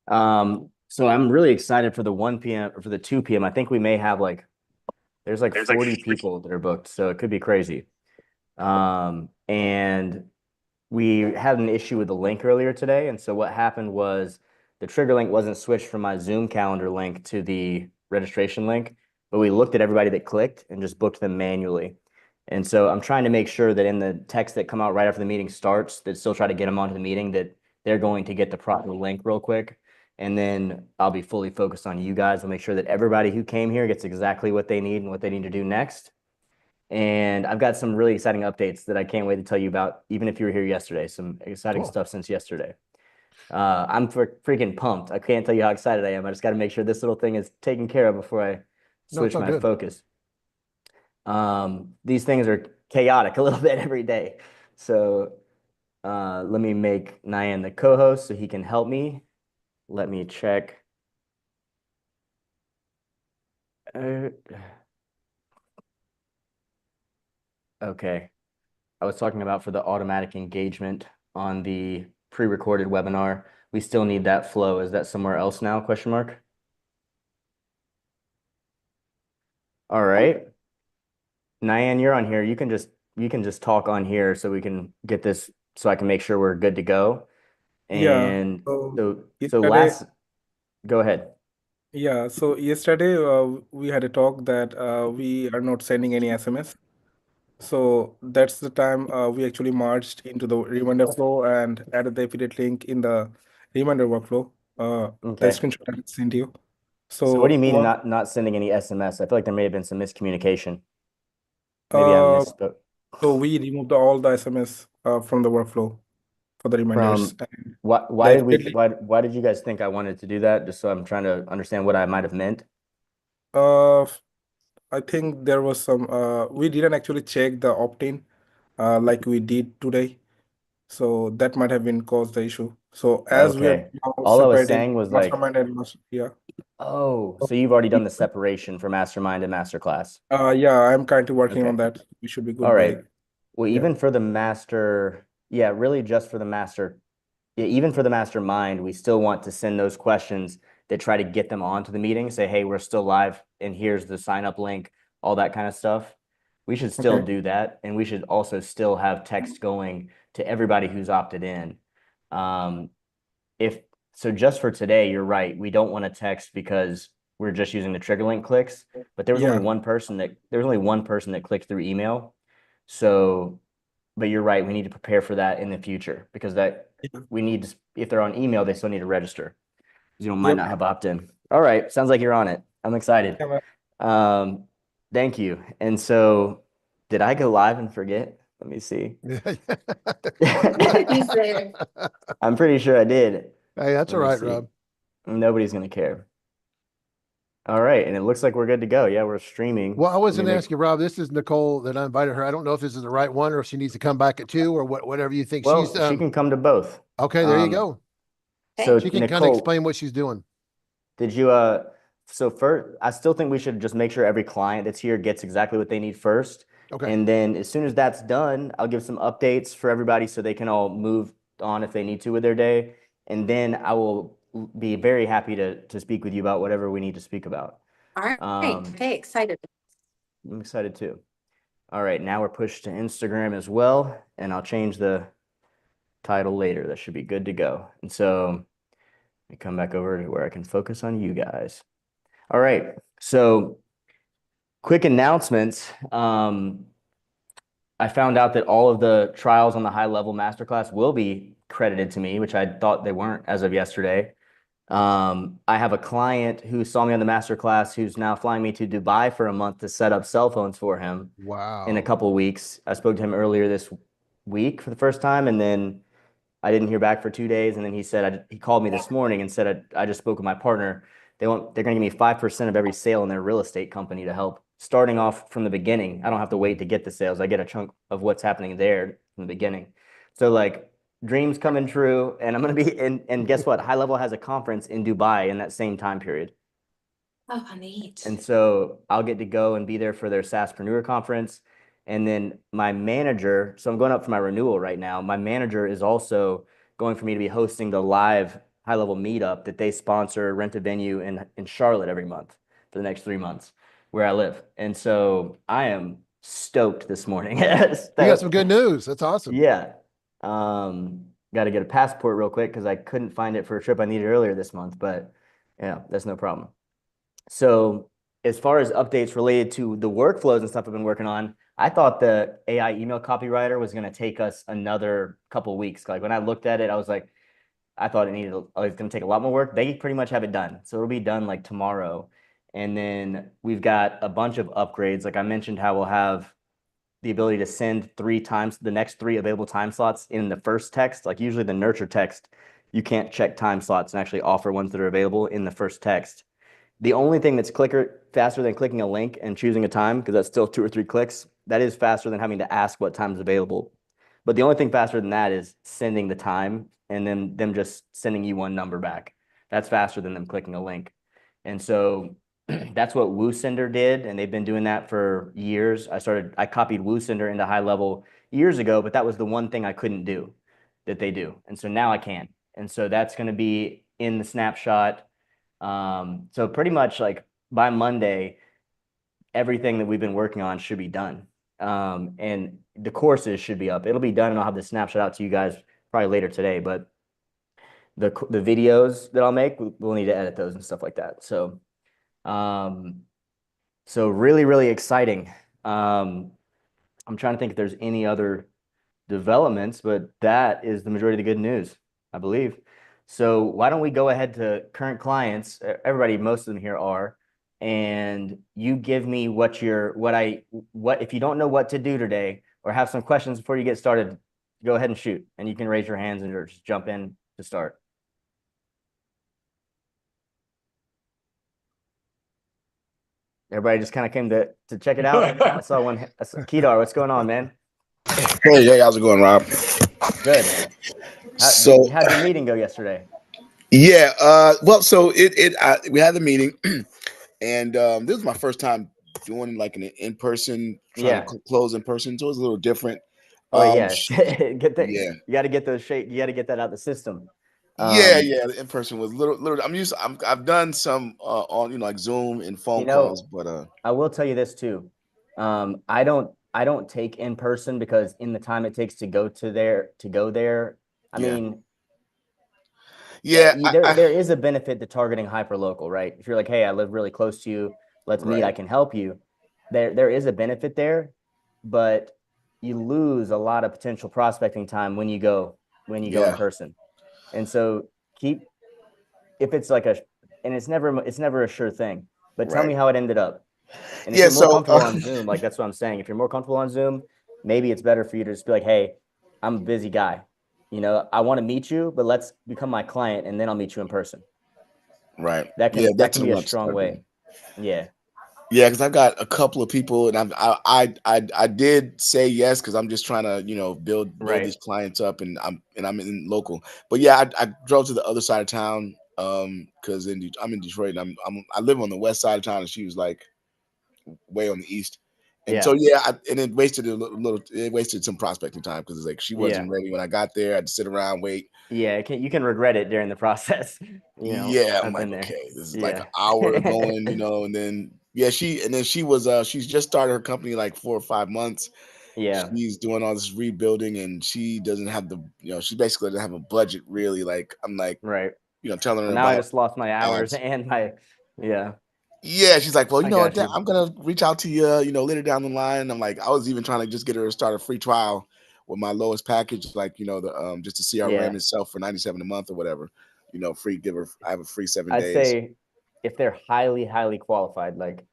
So I'm really excited for the 1 p.m. or for the 2 p.m. I think we may have there's like 40 people that are booked, so it could be crazy. And we had an issue with the link earlier today, and so what happened was the trigger link wasn't switched from my Zoom calendar link to the registration link, but we looked at everybody that clicked and just booked them manually. And so I'm trying to make sure that in the text that come out right after the meeting starts, that still try to get them onto the meeting, that they're going to get the proper link real quick. And then I'll be fully focused on you guys. I'll make sure that everybody who came here gets exactly what they need and what they need to do next. And I've got some really exciting updates that I can't wait to tell you about, even if you were here yesterday. Some exciting Cool. stuff since yesterday. I'm freaking pumped. I can't tell you how excited I am. I just got to make sure this little thing is taken care of before I No, it's switch all my good. focus. These things are chaotic a little bit every day. So let me make Nyan the co-host so he can help me. Let me check. Uh, okay. I was talking about for the automatic engagement on the pre-recorded webinar. We still need that flow. Is that somewhere else now? Question mark. All right. Nyan, you're on here. You can just talk on here so we can get this so I can make sure we're good to go. Yeah. And So so yesterday, last go ahead. yeah. So yesterday, we had a talk that we are not sending any SMS. So that's the time we actually merged into the reminder flow and added the affiliate link in the reminder workflow. The Okay. screenshot I sent you. So what do you So mean what? not sending any SMS? I feel like there may have been some miscommunication. Maybe I Uh, misspoke. so we removed all the SMS from the workflow for the reminders. From And why the did we affiliate link, why did you guys think I wanted to do that? Just so I'm trying to understand what I might have meant. uh, I think there was some. We didn't actually check the opt-in like we did today. So that might have been caused the issue. So as we are Okay. now All I was separating saying was like, mastermind and master, yeah. oh, so you've already done the separation for mastermind and masterclass. Yeah, I'm currently working on Okay. that. We should be All good by, right. Well, yeah. even for the master, yeah, really just for the master, yeah, even for the mastermind, we still want to send those questions that try to get them onto the meeting, say, hey, we're still live and here's the sign up link, all that kind of stuff. We should still Okay. do that. And we should also still have text going to everybody who's opted in. Um, if so, just for today, you're right. We don't want to text because we're just using the trigger link clicks, but Yeah. there was only one person that clicked through email. So, but you're right. We need to prepare for that in the future because that Yeah. we need to, if they're on email, they still need to register. You know, might Yep. not have opt-in. All right. Sounds like you're on it. I'm excited. Yeah, man. Um, thank you. And so did I go live and forget? Let me see. Yeah. I'm pretty sure I did. Hey, that's Let all me right, see. Rob. Nobody's gonna care. All right, and it looks like we're good to go. Yeah, we're streaming. Well, I Let was me going to make ask you, Rob. This is Nicole that I invited her. I don't know if this is the right one or if she needs to come back at 2 or whatever you think. She's well, she can come to both. okay. There you Um, go. so She can kind of Nicole, explain what she's doing. did you so first I still think we should just make sure every client that's here gets exactly what they need first. Okay. And then as soon as that's done, I'll give some updates for everybody so they can all move on if they need to with their day. And then I will be very happy to speak with you about whatever we need to speak about. All right. Um, Okay, excited. I'm excited too. All right, now we're pushed to Instagram as well, and I'll change the title later. That should be good to go. And so let me come back over to where I can focus on you guys. All right, so quick announcements. I found out that all of the trials on the HighLevel masterclass will be credited to me, which I thought they weren't as of yesterday. I have a client who saw me on the masterclass who's now flying me to Dubai for a month to set up cell phones for him in a Wow. couple of weeks. I spoke to him earlier this week for the first time, and then I didn't hear back for 2 days. And then he said, he called me this morning and said, I just spoke with my partner. They're going to give me 5% of every sale in their real estate company to help starting off from the beginning. I don't have to wait to get the sales. I get a chunk of what's happening there from the beginning. So like dreams coming true. And I'm going to be and guess what? HighLevel has a conference in Dubai in that same time period. Oh, neat. And so I'll get to go and be there for their SaaSpreneur conference. And then my manager, so I'm going up for my renewal right now. My manager is also going for me to be hosting the live HighLevel meetup that they sponsor Rent a Venue in Charlotte every month for the next 3 months where I live. And so I am stoked this morning. You got some good news. That's awesome. Yeah. Got to get a passport real quick because I couldn't find it for a trip I needed earlier this month, but yeah, that's no problem. So as far as updates related to the workflows and stuff I've been working on, I thought the AI email copywriter was going to take us another couple of weeks. Like when I looked at it, I was like, I thought it was going to take a lot more work. They pretty much have it done. So it'll be done like tomorrow. And then we've got a bunch of upgrades. Like I mentioned how we'll have the ability to send 3 times the next 3 available time slots in the first text. Like usually the nurture text, you can't check time slots and actually offer ones that are available in the first text. The only thing that's faster than clicking a link and choosing a time, because that's still 2 or 3 clicks, that is faster than having to ask what time is available. But the only thing faster than that is sending the time and then them just sending you one number back. That's faster than them clicking a link. And so that's what WooSender did, and they've been doing that for years. I copied WooSender into HighLevel years ago, but that was the one thing I couldn't do that they do. And so now I can. And so that's going to be in the snapshot. So pretty much like by Monday, everything that we've been working on should be done. And the courses should be up. It'll be done, and I'll have the snapshot out to you guys probably later today. But the videos that I'll make, we'll need to edit those and stuff like that. So really, really exciting. I'm trying to think if there's any other developments, but that is the majority of the good news, I believe. So why don't we go ahead to current clients? Everybody, most of them here are, and you give me if you don't know what to do today or have some questions before you get started, go ahead and shoot, and you can raise your hands and just jump in to start. Everybody just kind of came to check it out. I saw one. Kedar, what's going on, man? Hey, how's it going, Rob? Good. How'd your meeting go yesterday? Yeah, well, so we had the meeting, and this was my first time doing like an in-person, trying to close in person, so it was a little different. Oh yeah, yeah. You got to get those you got to get that out of the system. Yeah, the in person was little. I've done some on like Zoom and phone calls, but I will tell you this too. I don't take in person because in the time it takes to go there. I mean, there is a benefit to targeting hyper local, right? If you're like, hey, I live really close to you, let's meet, I can help you. There is a benefit there, but you lose a lot of potential prospecting time when you go in person. And so if it's like it's never a sure thing, but tell me how it ended up. And if you're more comfortable on Zoom, like that's what I'm saying. If you're more comfortable on Zoom, maybe it's better for you to just be like, hey, I'm a busy guy. I want to meet you, but let's become my client and then I'll meet you in person. Right. That can be a strong way. Yeah. Yeah, because I've got a couple of people, and I did say yes because I'm just trying to build these clients up, and I'm in local. But yeah, I drove to the other side of town because I'm in Detroit, and I live on the west side of town, and she was like way on the east, and so and it wasted it wasted some prospecting time because it's like she wasn't ready when I got there. I had to sit around wait. Yeah, you can regret it during the process. I'm like, okay, this is like an hour going, and then. Yeah, she's just started her company like 4 or 5 months. Yeah. She's doing all this rebuilding and she doesn't have she basically doesn't have a budget really. Like I'm like, telling her now about I just lost my hours ads. and my Yeah, she's like, well, I'm gonna reach out to you, later down the line. I'm like, I was even trying to just get her to start a free trial with my lowest package, like the just the CRM itself for $97 a month or whatever. Free I have a free 7 days. I'd say if they're highly qualified, like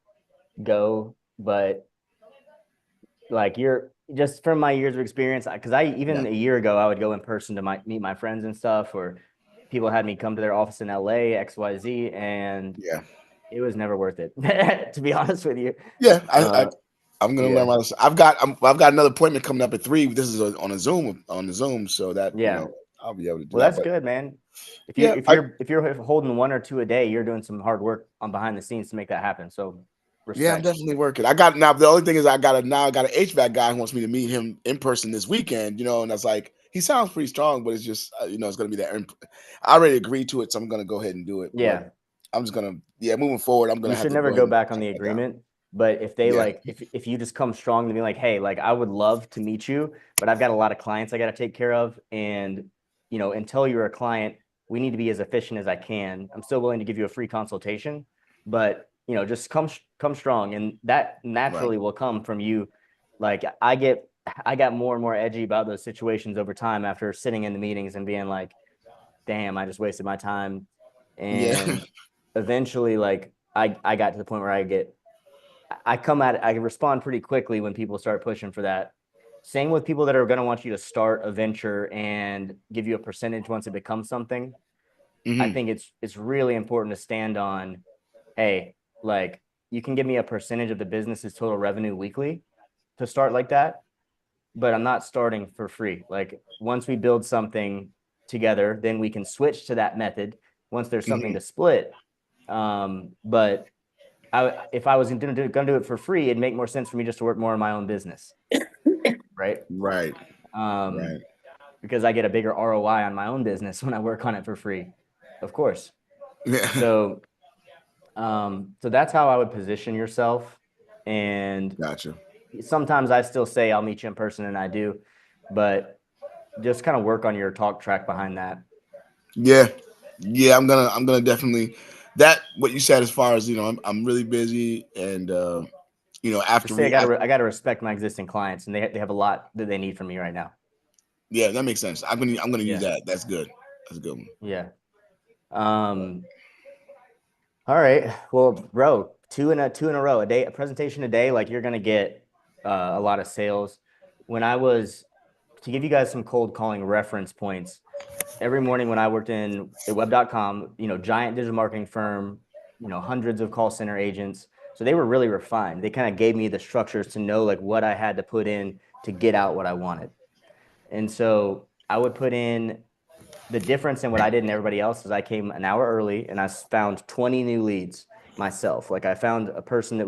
go, but like you're just from my years of experience, because a year ago I would go in person to meet my friends and stuff, or people had me come to their office in LA, XYZ, and it was never worth it, to be honest with you. Yeah, I'm gonna learn about this. I've got another appointment coming up at 3. This is on the Zoom, so that I'll be able to do that. Well, that's good, man. If you're holding 1 or 2 a day, you're doing some hard work on behind the scenes to make that happen. So respect. Yeah, I'm definitely working. The only thing is I got an HVAC guy who wants me to meet him in person this weekend, and that's like he sounds pretty strong, but it's just it's gonna be that. I already agreed to it, so I'm gonna go ahead and do it. Yeah. But I'm just gonna moving forward. I'm gonna You have should to never go go ahead back on and the check that down. agreement. But if they Yeah. if you just come strong to be like, hey, like I would love to meet you, but I've got a lot of clients I got to take care of, and until you're a client, we need to be as efficient as I can. I'm still willing to give you a free consultation, but just come strong, and that naturally will come from you. Like I got more and more edgy about those situations over time after sitting in the meetings and being like, damn, I just wasted my time. And eventually, like I got to the point where I respond pretty quickly when people start pushing for that. Same with people that are going to want you to start a venture and give you a percentage once it becomes something. I think it's really important to stand on, hey, like you can give me a percentage of the business's total revenue weekly to start like that, but I'm not starting for free. Like once we build something together, then we can switch to that method once there's something to split. But if I was going to do it for free, it'd make more sense for me just to work more in my own business. Right. Right. Because I get a bigger ROI on my own business when I work on it for free, of course. Yeah. So that's how I would position yourself. And Gotcha. Sometimes I still say I'll meet you in person, and I do, but just kind of work on your talk track behind that. Yeah. I'm gonna definitely what you said as far as I'm really busy, and after I gotta respect my existing clients, and they have a lot that they need from me right now. Yeah, that makes sense. I'm gonna use that. That's good. That's a good one. Yeah. All right. Well, bro, two in a row, a presentation a day, like you're gonna get a lot of sales. To give you guys some cold calling reference points, every morning when I worked in a web.com, giant digital marketing firm, hundreds of call center agents. So they were really refined. They kind of gave me the structures to know like what I had to put in to get out what I wanted. And so I would put in the difference in what I did and everybody else is I came an hour early and I found 20 new leads myself. Like I found a person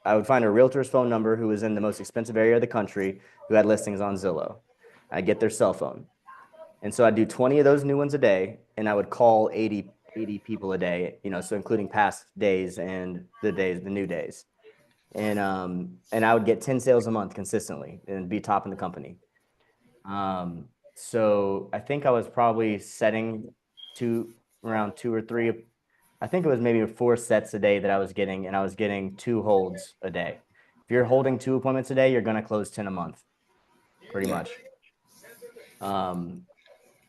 I would find a realtor's phone number who was in the most expensive area of the country who had listings on Zillow. I'd get their cell phone. And so I'd do 20 of those new ones a day, and I would call 80 people a day, so including past days and the new days. And I would get 10 sales a month consistently and be top in the company. So I think I was probably setting around 2 or 3. I think it was maybe 4 sets a day that I was getting, and I was getting 2 holds a day. If you're holding 2 appointments a day, you're going to close 10 a month, pretty much.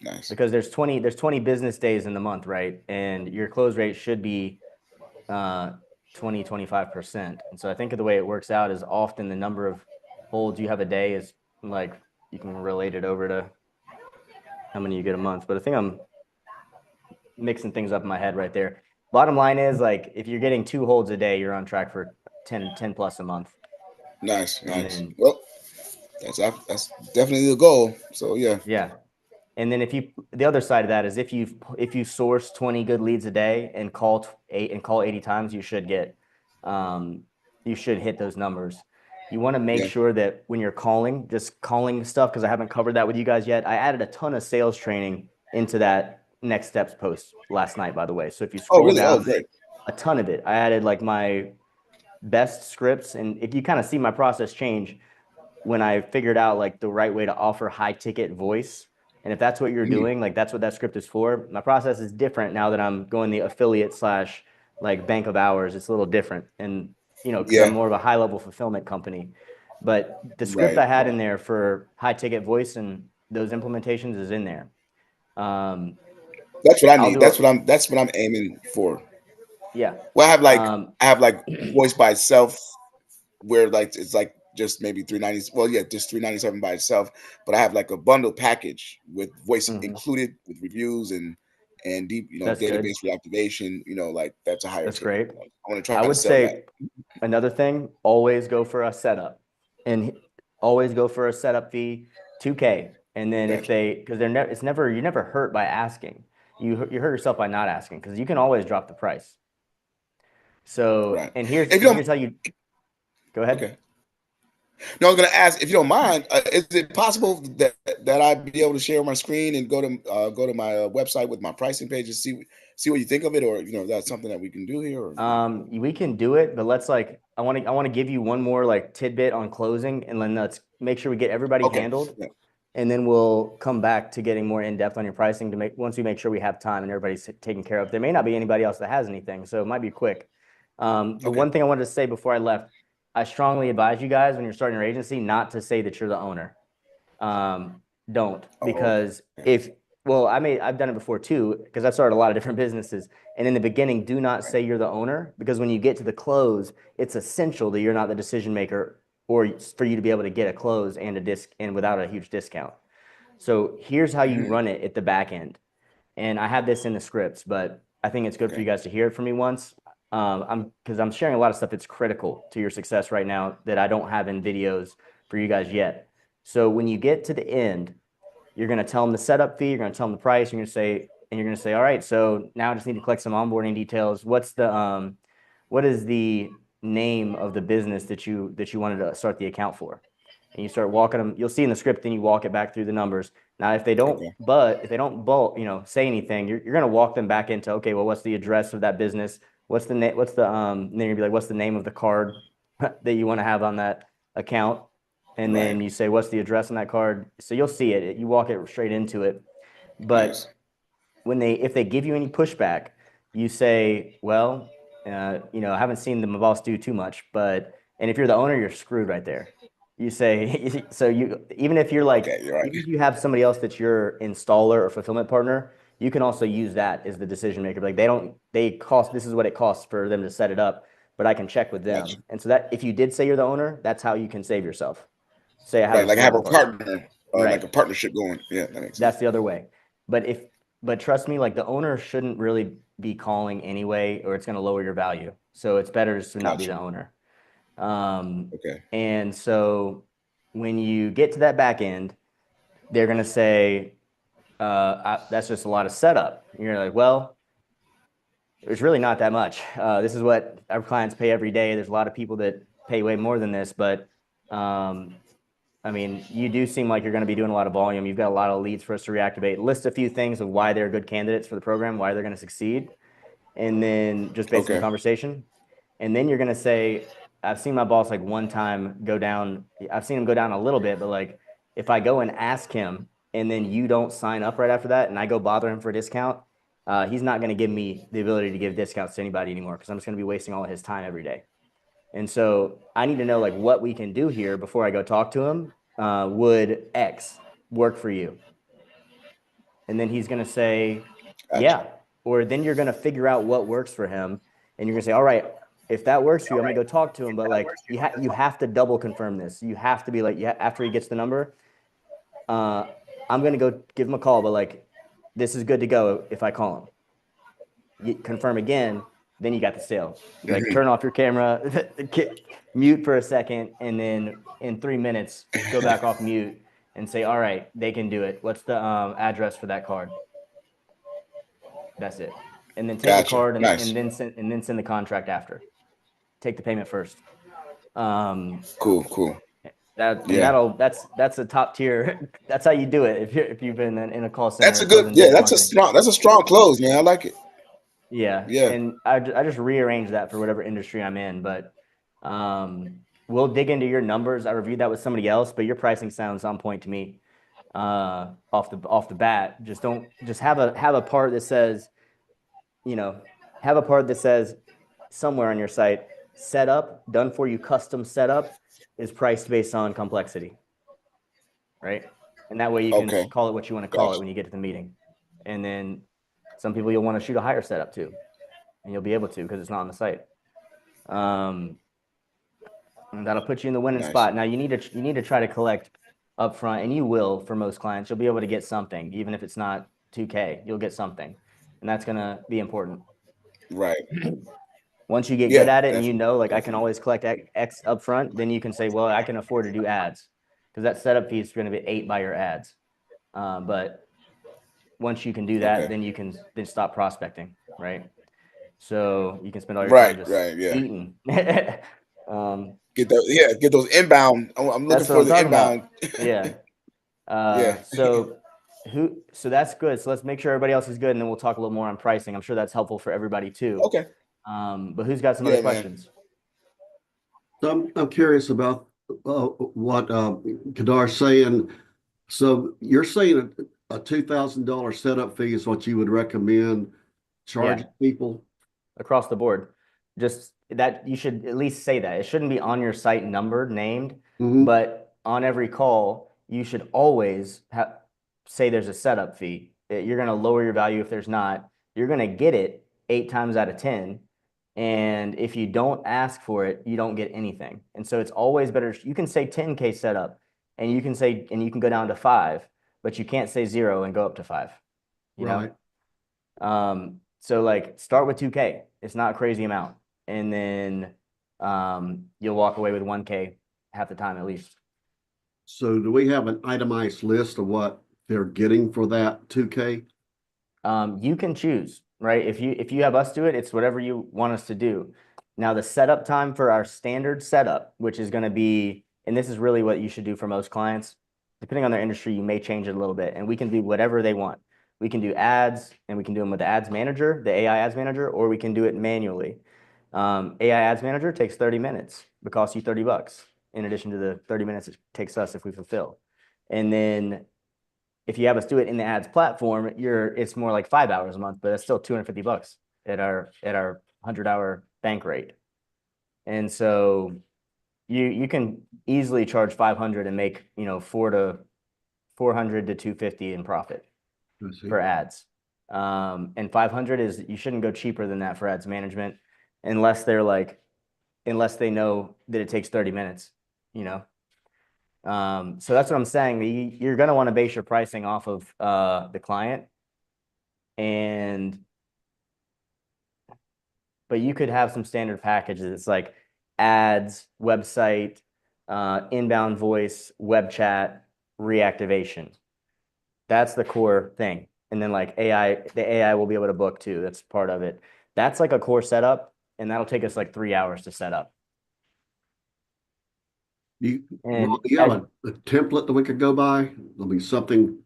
Nice. Because there's 20 business days in the month, right? And your close rate should be 25%. And so I think the way it works out is often the number of holds you have a day is like you can relate it over to how many you get a month. But I think I'm mixing things up in my head right there. Bottom line is, like, if you're getting 2 holds a day, you're on track for 10 plus a month. Nice. Well, that's definitely the goal. So yeah. And then the other side of that is if you source 20 good leads a day and call 80 times, you should hit those numbers. You want to make sure that when you're just calling stuff, because I haven't covered that with you guys yet. I added a ton of sales training into that next steps post last night, by the way. So if you scroll down, great. A ton of it. I added like my best scripts, and if you kind of see my process change when I figured out like the right way to offer high ticket voice. And if that's what you're doing, like that's what that script is for. My process is different now that I'm going the affiliate / like bank of hours. It's a little different. And, because I'm more of a high level fulfillment company. But the script I had in there for high ticket voice and those implementations is in there. That's what I need. That's what I'm aiming for. Yeah. Well, I have like voice by itself, where like it's like just maybe $390. Well, yeah, just $397 by itself. But I have like a bundle package with voice included, with reviews and deep, database reactivation. Like that's a higher. That's great. I want to try. I would say another thing: always go for a setup, and always go for a setup fee, $2K. And then because you're never hurt by asking. You hurt yourself by not asking, because you can always drop the price. So, and here's how you go ahead. Okay. No, I was going to ask if you don't mind. Is it possible that I'd be able to share my screen and go to my website with my pricing page and see what you think of it, or that's something that we can do here? Or, We can do it, but let's I want to give you one more tidbit on closing, and then let's make sure we get everybody handled, and then we'll come back to getting more in depth on your pricing once we make sure we have time and everybody's taken care of. There may not be anybody else that has anything, so it might be quick. The one thing I wanted to say before I left, I strongly advise you guys when you're starting your agency not to say that you're the owner. Don't, because I've done it before too, because I've started a lot of different businesses. And in the beginning, do not say you're the owner, because when you get to the close, it's essential that you're not the decision maker, or for you to be able to get a close and without a huge discount. So here's how you run it at the back end. And I have this in the scripts, but I think it's good for you guys to hear it from me once. Because I'm sharing a lot of stuff that's critical to your success right now that I don't have in videos for you guys yet. So when you get to the end, you're going to tell them the setup fee, you're going to tell them the price, you're going to say, all right, so now I just need to collect some onboarding details. What is the name of the business that you wanted to start the account for? And you start walking them. You'll see in the script, then you walk it back through the numbers. Now, if they don't, say anything, you're going to walk them back into, okay, well, what's the address of that business? What's the name? Then you'll be like, what's the name of the card that you want to have on that account? And then you say, what's the address on that card? So you'll see it. You walk it straight into it. But if they give you any pushback, you say, well, I haven't seen my boss do too much, and if you're the owner, you're screwed right there. You say, so even if you're even if you have somebody else that's your installer or fulfillment partner, you can also use that as the decision maker. Like this is what it costs for them to set it up, but I can check with them. And so that if you did say you're the owner, that's how you can save yourself. Say I have I have a partner, like a partnership going. Yeah, that makes sense. That's the other way. But trust me, the owner shouldn't really be calling anyway, or it's going to lower your value. So it's better just to not be the owner. And so when you get to that back end, they're going to say, that's just a lot of setup. And you're like, well, there's really not that much. This is what our clients pay every day. There's a lot of people that pay way more than this, but you do seem like you're going to be doing a lot of volume. You've got a lot of leads for us to reactivate. List a few things of why they're good candidates for the program, why they're going to succeed, and then just based on the conversation. And then you're going to say, I've seen my boss one time go down. I've seen him go down a little bit, but if I go and ask him and then you don't sign up right after that and I go bother him for a discount, he's not going to give me the ability to give discounts to anybody anymore, because I'm just going to be wasting all of his time every day. And so I need to know what we can do here before I go talk to him. Would X work for you? And then he's going to say, yeah. Or then you're going to figure out what works for him. And you're going to say, all right, if that works for you, I'm going to go talk to him. But you have to double confirm this. You have to be after he gets the number, I'm going to go give him a call. But this is good to go if I call him. You confirm again, then you got the sale. Turn off your camera, mute for a second, and then in 3 minutes, go back off mute and say, all right, they can do it. What's the address for that card? That's it. And then take the card and then send the contract after. Take the payment first. Cool. That's a top tier. That's how you do it if you've been in a call center. That's a good. Yeah, that's a strong close, man. I like it. Yeah. And I just rearranged that for whatever industry I'm in, but we'll dig into your numbers. I reviewed that with somebody else, but your pricing sounds on point to me. Off the bat, just have a part that says, somewhere on your site, setup done for you, custom setup is priced based on complexity, right? And that way you can call it what you want to call it when you get to the meeting. And then some people you'll want to shoot a higher setup too, and you'll be able to because it's not on the site. And that'll put you in the winning spot. Now you need to try to collect upfront, and you will for most clients. You'll be able to get something, even if it's not $2K. You'll get something, and that's gonna be important. Right. Once you get good at it, and I can always collect X upfront, then you can say, well, I can afford to do ads, because that setup fee is going to be 8 by your ads. But once you can do that, then you can stop prospecting, right? So you can spend all your time just eating. Get those, yeah, get those inbound. I'm looking That's what for I'm the talking inbound. about. Yeah. Yeah. So that's good. So let's make sure everybody else is good, and then we'll talk a little more on pricing. I'm sure that's helpful for everybody too. Okay. But who's got some Yeah, other man. questions? So I'm curious about what Kadar's saying. So you're saying a $2,000 setup fee is what you would recommend charging people? Across the board. Just that you should at least say that. It shouldn't be on your site numbered, named, Mhm. but on every call, you should always say there's a setup fee. You're going to lower your value if there's not. You're going to get it 8 times out of 10. And if you don't ask for it, you don't get anything. And so it's always better. You can say 10K setup and you can go down to 5, but you can't say 0 and go up to 5. You know? Right. So like start with 2K. It's not a crazy amount. And then you'll walk away with 1K half the time at least. So do we have an itemized list of what they're getting for that 2K? You can choose, right? If you have us do it, it's whatever you want us to do. Now the setup time for our standard setup, which is going to be, and this is really what you should do for most clients, depending on their industry, you may change it a little bit, and we can do whatever they want. We can do ads, and we can do them with the ads manager, the AI ads manager, or we can do it manually. AI ads manager takes 30 minutes. It costs you $30 in addition to the 30 minutes it takes us if we fulfill. And then if you have us do it in the ads platform, it's more like 5 hours a month, but it's still $250 at our 100-hour bank rate. And so you can easily charge 500 and make 400 to 250 in profit for ads. And 500 is, you shouldn't go cheaper than that for ads management unless they know that it takes 30 minutes, So that's what I'm saying. You're going to want to base your pricing off of the client, but you could have some standard packages. It's like ads, website, inbound voice, web chat, reactivation. That's the core thing. And then like the AI will be able to book too. That's part of it. That's like a core setup, and that'll take us like 3 hours to set up. You And have a template that we could go by? There'll be something.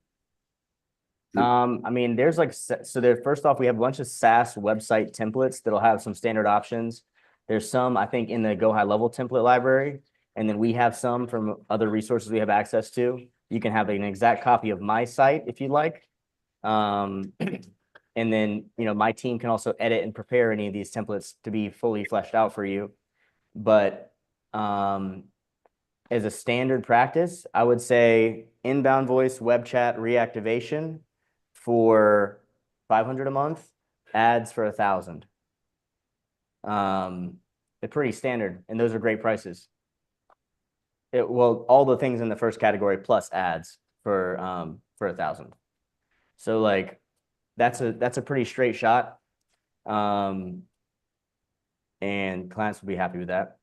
I mean, there's like, so there, first off, we have a bunch of SaaS website templates that'll have some standard options. There's some, I think, in the Go HighLevel template library, and then we have some from other resources we have access to. You can have an exact copy of my site if you'd like. And then, my team can also edit and prepare any of these templates to be fully fleshed out for you. But as a standard practice, I would say inbound voice, web chat, reactivation for 500 a month, ads for 1,000. They're pretty standard, and those are great prices. All the things in the first category plus ads for 1,000. So like that's a pretty straight shot. And clients will be happy with that.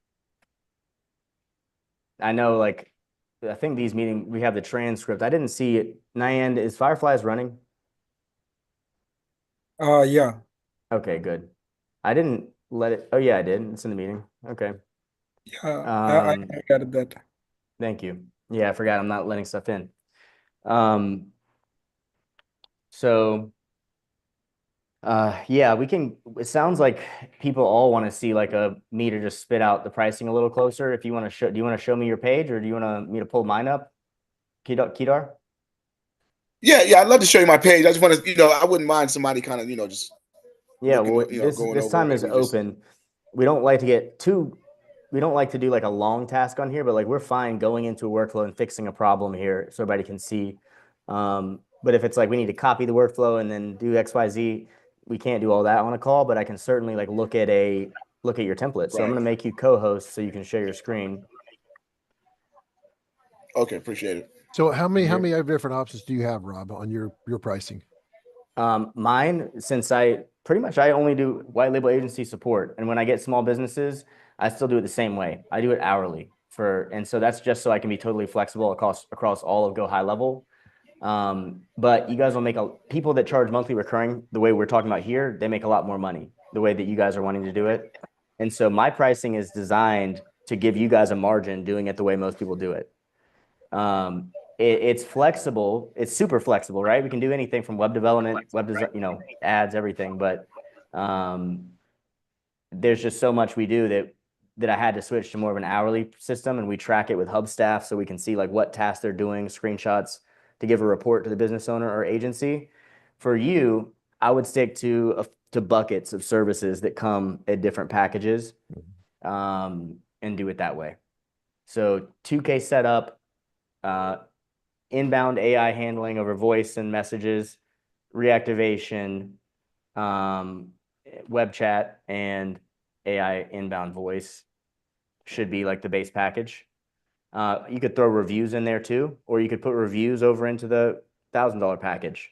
I know, like, I think these meetings, we have the transcript. I didn't see it. Nyan, is Fireflies running? Yeah. Okay, good. I didn't let it. Oh, yeah, I did. It's in the meeting. Okay. Yeah, I added that. Thank you. Yeah, I forgot I'm not letting stuff in. So, yeah, it sounds like people all want to see like me to just spit out the pricing a little closer. If you want to do you want to show me your page, or do you want me to pull mine up? Kedar? Yeah, I'd love to show you my page. I just want to, I wouldn't mind somebody kind of, just Yeah, looking, well, going this over time is maybe just- open. We don't like to do like a long task on here, but like we're fine going into a workflow and fixing a problem here so everybody can see. But if it's like we need to copy the workflow and then do XYZ, we can't do all that on a call, but I can certainly like look at your template. So I'm going to make you co-host so you can share your screen. Okay, appreciate it. So how many different options do you have, Rob, on your pricing? Mine, since I only do white label agency support, and when I get small businesses, I still do it the same way. I do it hourly and so that's just so I can be totally flexible across all of Go HighLevel. But you guys will people that charge monthly recurring the way we're talking about here, they make a lot more money the way that you guys are wanting to do it. And so my pricing is designed to give you guys a margin doing it the way most people do it. It's flexible. It's super flexible, right? We can do anything from web development, web design, you know, ads, everything. But there's just so much we do that I had to switch to more of an hourly system, and we track it with hub staff so we can see like what tasks they're doing, screenshots to give a report to the business owner or agency. For you, I would stick to buckets of services that come at different packages, and do it that way. So 2K setup, inbound AI handling over voice and messages, reactivation, web chat, and AI inbound voice should be like the base package. You could throw reviews in there too, or you could put reviews over into the $1,000 package.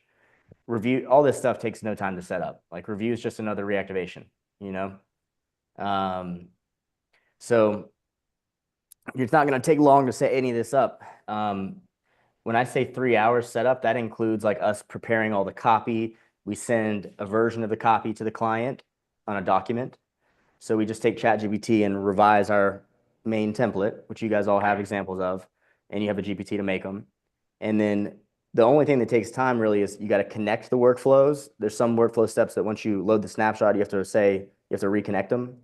Review, all this stuff takes no time to set up. Like review is just another reactivation, you know? So it's not going to take long to set any of this up. When I say 3 hours setup, that includes like us preparing all the copy. We send a version of the copy to the client on a document. So we just take ChatGPT and revise our main template, which you guys all have examples of, and you have a GPT to make them. And then the only thing that takes time really is you got to connect the workflows. There's some workflow steps that once you load the snapshot, you have to reconnect them.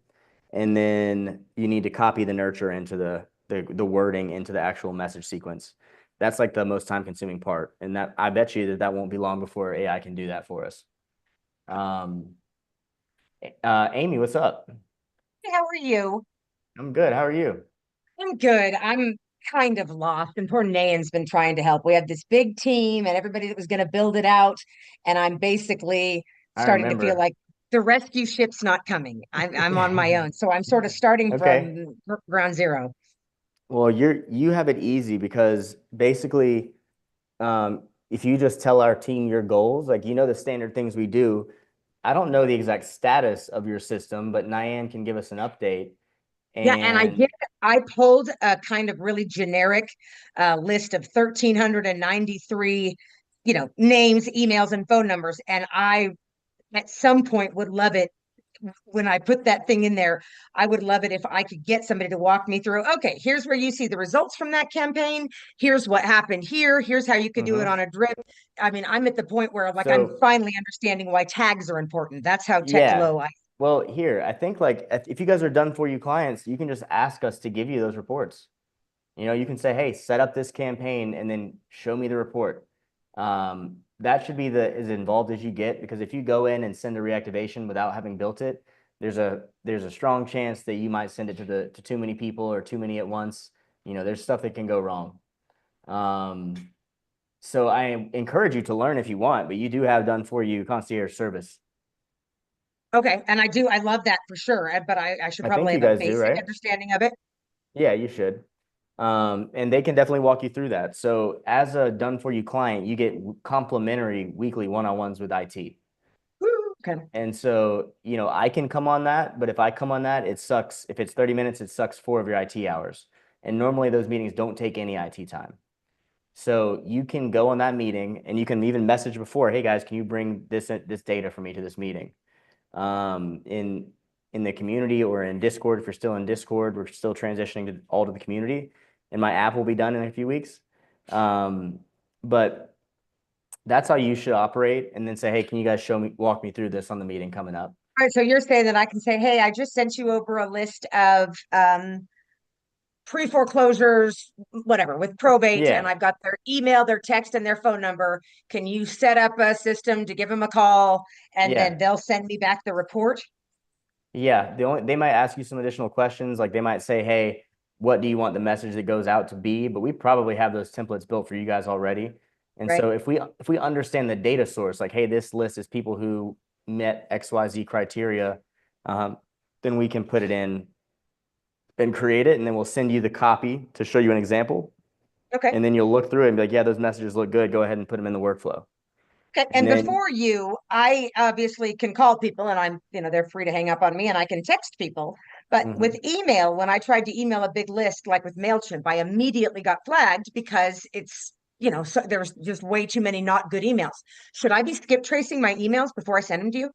And then you need to copy the nurture into the wording into the actual message sequence. That's like the most time consuming part. And that I bet you that won't be long before AI can do that for us. Amy, what's up? How are you? I'm good. How are you? I'm good. I'm kind of lost, and poor Nayan's been trying to help. We had this big team and everybody that was going to build it out, and I'm basically I starting to feel remember. like the rescue ship's not coming. I'm on my own, so I'm sort of starting Okay. from ground zero. Well, you have it easy because basically, if you just tell our team your goals, like you know the standard things we do. I don't know the exact status of your system, but Nyan can give us an update. Yeah, and And I pulled a kind of really generic list of 1,393, names, emails, and phone numbers, and I at some point would love it when I put that thing in there. I would love it if I could get somebody to walk me through. Okay, here's where you see the results from that campaign. Here's what happened here. Here's how you could do it on a drip. I mean, I'm at the point where like I'm so finally understanding why tags are important. That's how tech yeah. low I. Well, here, I think like if you guys are done for you clients, you can just ask us to give you those reports. You know, you can say, hey, set up this campaign and then show me the report. That should be as involved as you get, because if you go in and send a reactivation without having built it, there's a strong chance that you might send it to too many people or too many at once. You know, there's stuff that can go wrong. So I encourage you to learn if you want, but you do have done for you concierge service. Okay, and I love that for sure, but I should I think probably you have a guys do, basic right? understanding of it. Yeah, you should. And they can definitely walk you through that. So as a done for you client, you get complimentary weekly one-on-ones with IT. Okay. And so, you know, I can come on that, but if I come on that, it sucks. If it's 30 minutes, it sucks 4 of your IT hours. And normally those meetings don't take any IT time. So you can go on that meeting and you can even message before, hey guys, can you bring this data for me to this meeting? In the community or in Discord, if you're still in Discord, we're still transitioning to all to the community, and my app will be done in a few weeks. But that's how you should operate, and then say, hey, can you guys walk me through this on the meeting coming up? All right, so you're saying that I can say, hey, I just sent you over a list of pre-foreclosures, whatever, with probate, and Yeah, I've got their email, their text, and their phone number. Can you set up a system to give them a call, and then yeah, they'll send me back the report? yeah. They might ask you some additional questions, like they might say, hey, what do you want the message that goes out to be? But we probably have those templates built for you guys already. And Right. so if we understand the data source, like, hey, this list is people who met XYZ criteria, then we can put it in and create it, and then we'll send you the copy to show you an example. Okay. And then you'll look through it and be like, yeah, those messages look good. Go ahead and put them in the workflow. Okay. And And then, before you, I obviously can call people, and they're free to hang up on me, and I can text people. But Mhm. with email, when I tried to email a big list, like with MailChimp, I immediately got flagged because so there's just way too many not good emails. Should I be skip tracing my emails before I send them to you?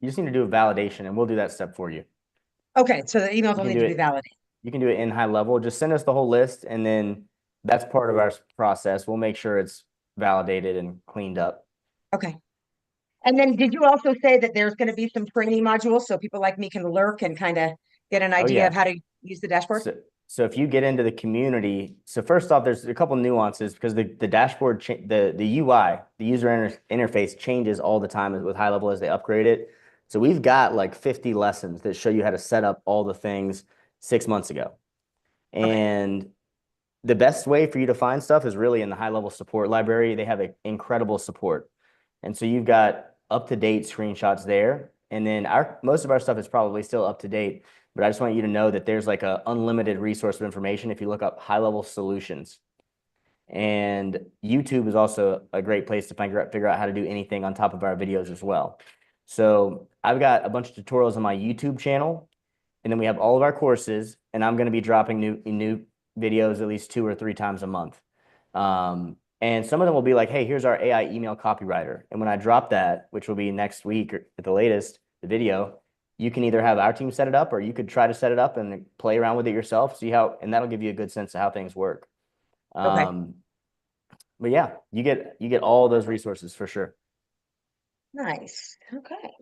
You just need to do a validation, and we'll do that step for you. Okay, so the emails You will can need do to be it. validated. You can do it in HighLevel. Just send us the whole list, and then that's part of our process. We'll make sure it's validated and cleaned up. Okay. And then did you also say that there's going to be some training modules so people like me can lurk and kind of get an idea yeah. of how to use the dashboard? So if you get into the community, so first off, there's a couple nuances because the dashboard, the UI, the user interface changes all the time with HighLevel as they upgrade it. So we've got like 50 lessons that show you how to set up all the things 6 months ago. And the best way for you to find stuff is really in the HighLevel support library. They have an incredible support. And so you've got up-to-date screenshots there. And then most of our stuff is probably still up to date, but I just want you to know that there's like an unlimited resource of information if you look up HighLevel solutions. And YouTube is also a great place to figure out how to do anything on top of our videos as well. So I've got a bunch of tutorials on my YouTube channel, and then we have all of our courses, and I'm going to be dropping new videos at least 2 or 3 times a month. And some of them will be like, hey, here's our AI email copywriter. And when I drop that, which will be next week or at the latest, the video, you can either have our team set it up, or you could try to set it up and play around with it yourself, and that'll give you a good sense of how things work. Okay. But yeah, you get all those resources for sure. Nice. Okay.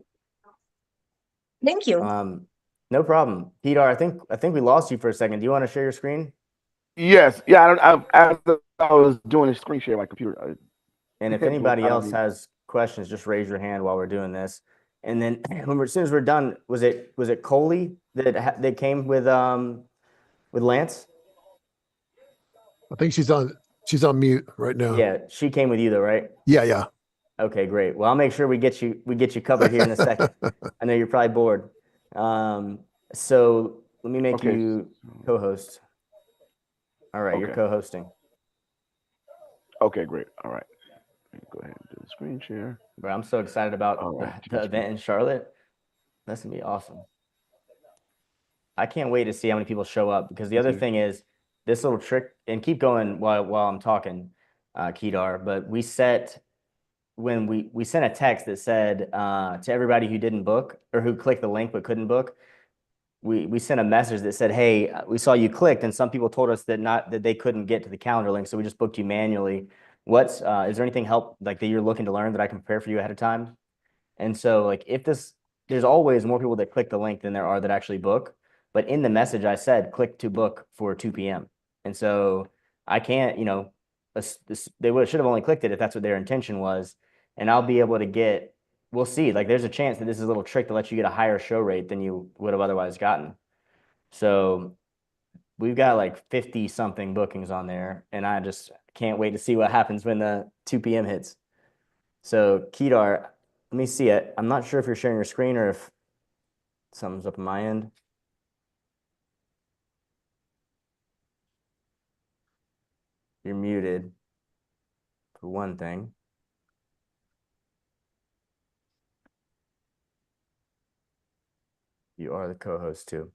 Thank you. No problem. Kedar, I think we lost you for a second. Do you want to share your screen? Yes. Yeah. I was doing a screen share on my computer. And if anybody else has questions, just raise your hand while we're doing this. And then as soon as we're done, was it Coley that came with Lance? I think she's on mute right now. Yeah, she came with you though, right? Yeah. Okay, great. Well, I'll make sure we get you covered here in a second. I know you're probably bored. So let me make you co-host. All right, you're co-hosting. Okay, great. All right. Go ahead and do the screen share. Bro, I'm so excited about the event in Charlotte. That's gonna be awesome. I can't wait to see how many people show up, because the other thing is this little trick, and keep going while I'm talking, Kedar, but we sent a text that said to everybody who didn't book or who clicked the link but couldn't book, we sent a message that said, hey, we saw you clicked, and some people told us that they couldn't get to the calendar link, so we just booked you manually. Is there anything that you're looking to learn that I can prepare for you ahead of time? And so like there's always more people that click the link than there are that actually book. But in the message I said, click to book for 2 p.m. And so I can't, they should have only clicked it if that's what their intention was. And I'll be able to we'll see, like there's a chance that this is a little trick to let you get a higher show rate than you would have otherwise gotten. So we've got like 50 something bookings on there, and I just can't wait to see what happens when the 2 p.m. hits. So Kedar, let me see it. I'm not sure if you're sharing your screen or if something's up on my end. You're muted for one thing. You are the co-host too.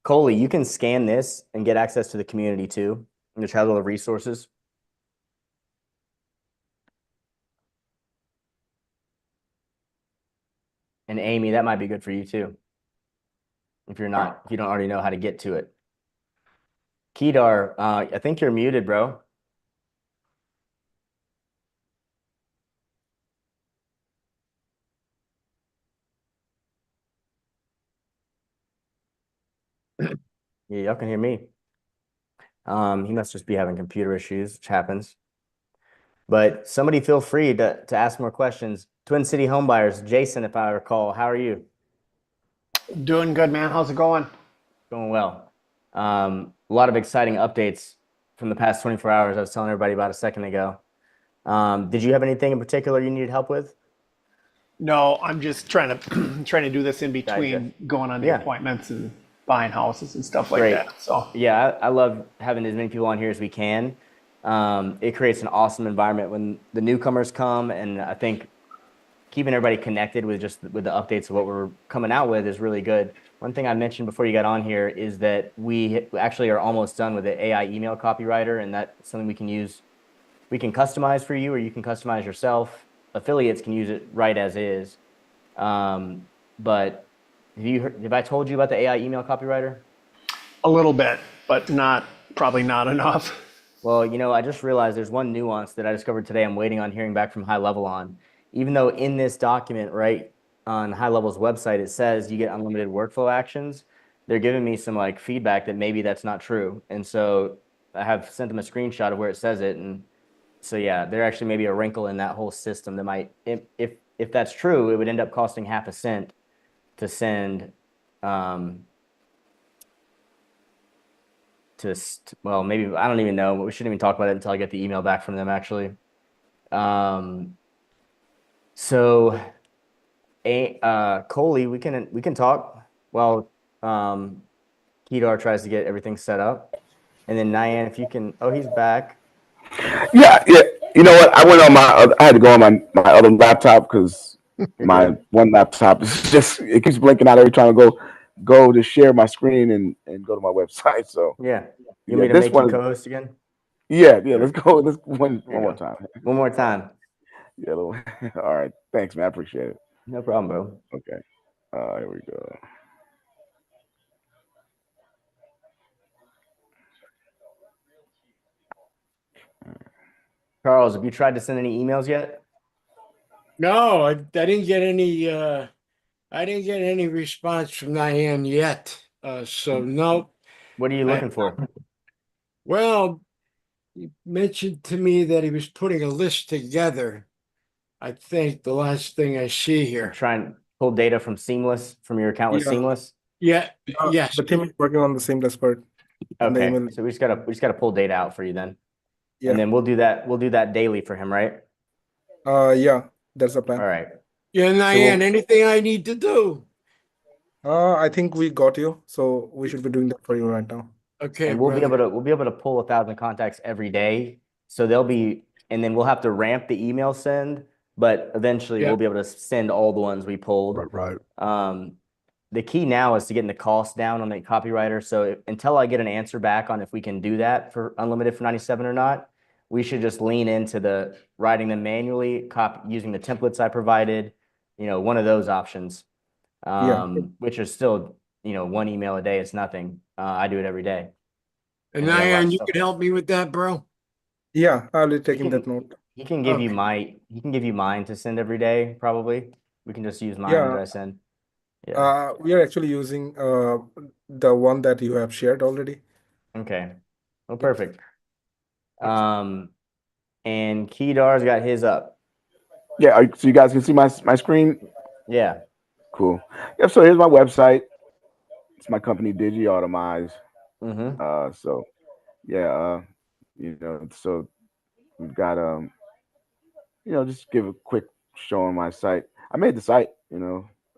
Coley, you can scan this and get access to the community too, which has all the resources. And Amy, that might be good for you too, if you don't already know how to get to it. Kedar, I think you're muted, bro. Yeah, y'all can hear me. He must just be having computer issues, which happens. But somebody feel free to ask more questions. Twin City Homebuyers, Jason, if I recall, how are you? Doing good, man. How's it going? Going well. A lot of exciting updates from the past 24 hours. I was telling everybody about a second ago. Did you have anything in particular you needed help with? No, I'm just trying to do this in between going on the appointments and buying houses and stuff like that. So yeah, I love having as many people on here as we can. It creates an awesome environment when the newcomers come, and I think keeping everybody connected with the updates of what we're coming out with is really good. One thing I mentioned before you got on here is that we actually are almost done with the AI email copywriter, and that's something we can use. We can customize for you, or you can customize yourself. Affiliates can use it right as is. But have I told you about the AI email copywriter? A little bit, but probably not enough. Well, I just realized there's one nuance that I discovered today. I'm waiting on hearing back from HighLevel on. Even though in this document, right, on HighLevel's website, it says you get unlimited workflow actions, they're giving me some like feedback that maybe that's not true. And so I have sent them a screenshot of where it says it. And so, yeah, there actually may be a wrinkle in that whole system that might, if that's true, it would end up costing 0.5 cent to send, well, maybe, I don't even know. We shouldn't even talk about it until I get the email back from them, actually. So, Coley, we can talk while Kedar tries to get everything set up. And then Nyan, if you can, oh, he's back. Yeah. You know what? I had to go on my other laptop because my one laptop is it keeps blinking out every time I go to share my screen and go to my website. So yeah, you want me to make you co-host again? Yeah. Let's go. Let's one more time. One more time. Yeah. All right. Thanks, man. I appreciate it. No problem, bro. Okay. Here we go. Charles, have you tried to send any emails yet? No, I didn't get any. I didn't get any response from Diane yet. So no. What are you looking for? Well, he mentioned to me that he was putting a list together. I think the last thing I see here. Try and pull data from Seamless, from your account with Seamless? Yeah. Yes. The team is working on the Seamless part. Okay. So we just gotta pull data out for you then. Yeah. And then we'll do that daily for him, right? Yeah, that's the plan. All right. Yeah, Diane, anything I need to do? I think we got you, so we should be doing that for you right now. Okay. And we'll be able to pull 1,000 contacts every day. So and then we'll have to ramp the email send, but eventually we'll be able to send all the ones we pulled. Right. The key now is to getting the cost down on the copywriter. So until I get an answer back on if we can do that for unlimited for 97 or not, we should just lean into the writing them manually, using the templates I provided, one of those options, which is still, one email a day. It's nothing. I do it every day. And Diane, you can help me with that, bro? Yeah, I'll be taking that note. He can give you mine to send every day, probably. We can just use mine that I send. Yeah. We are actually using the one that you have shared already. Okay. Well, perfect. And Kedar's got his up. Yeah, so you guys can see my screen? Yeah. Cool. Yep, so here's my website. It's my company, DigiAutomize. Mm-hmm. So yeah, so we've got just give a quick show on my site. I made the site,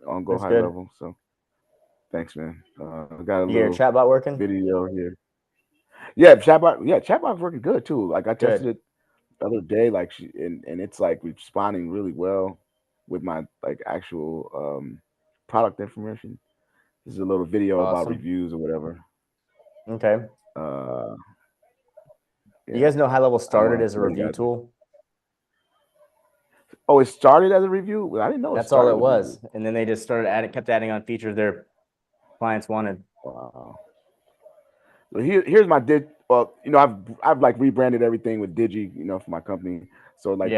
on Go High Level. So thanks, man. I got a little chatbot working video here. Yeah, chatbot's working good too. Like I tested it the other day, like and it's like responding really well with my like actual product information. This is a little video about reviews or whatever. Okay. You guys know HighLevel started as a review tool? Oh, it started as a review? I didn't know. That's all it was. And then they just kept adding on features their clients wanted. Wow. So here's my I've like rebranded everything with Digi, for my company. So like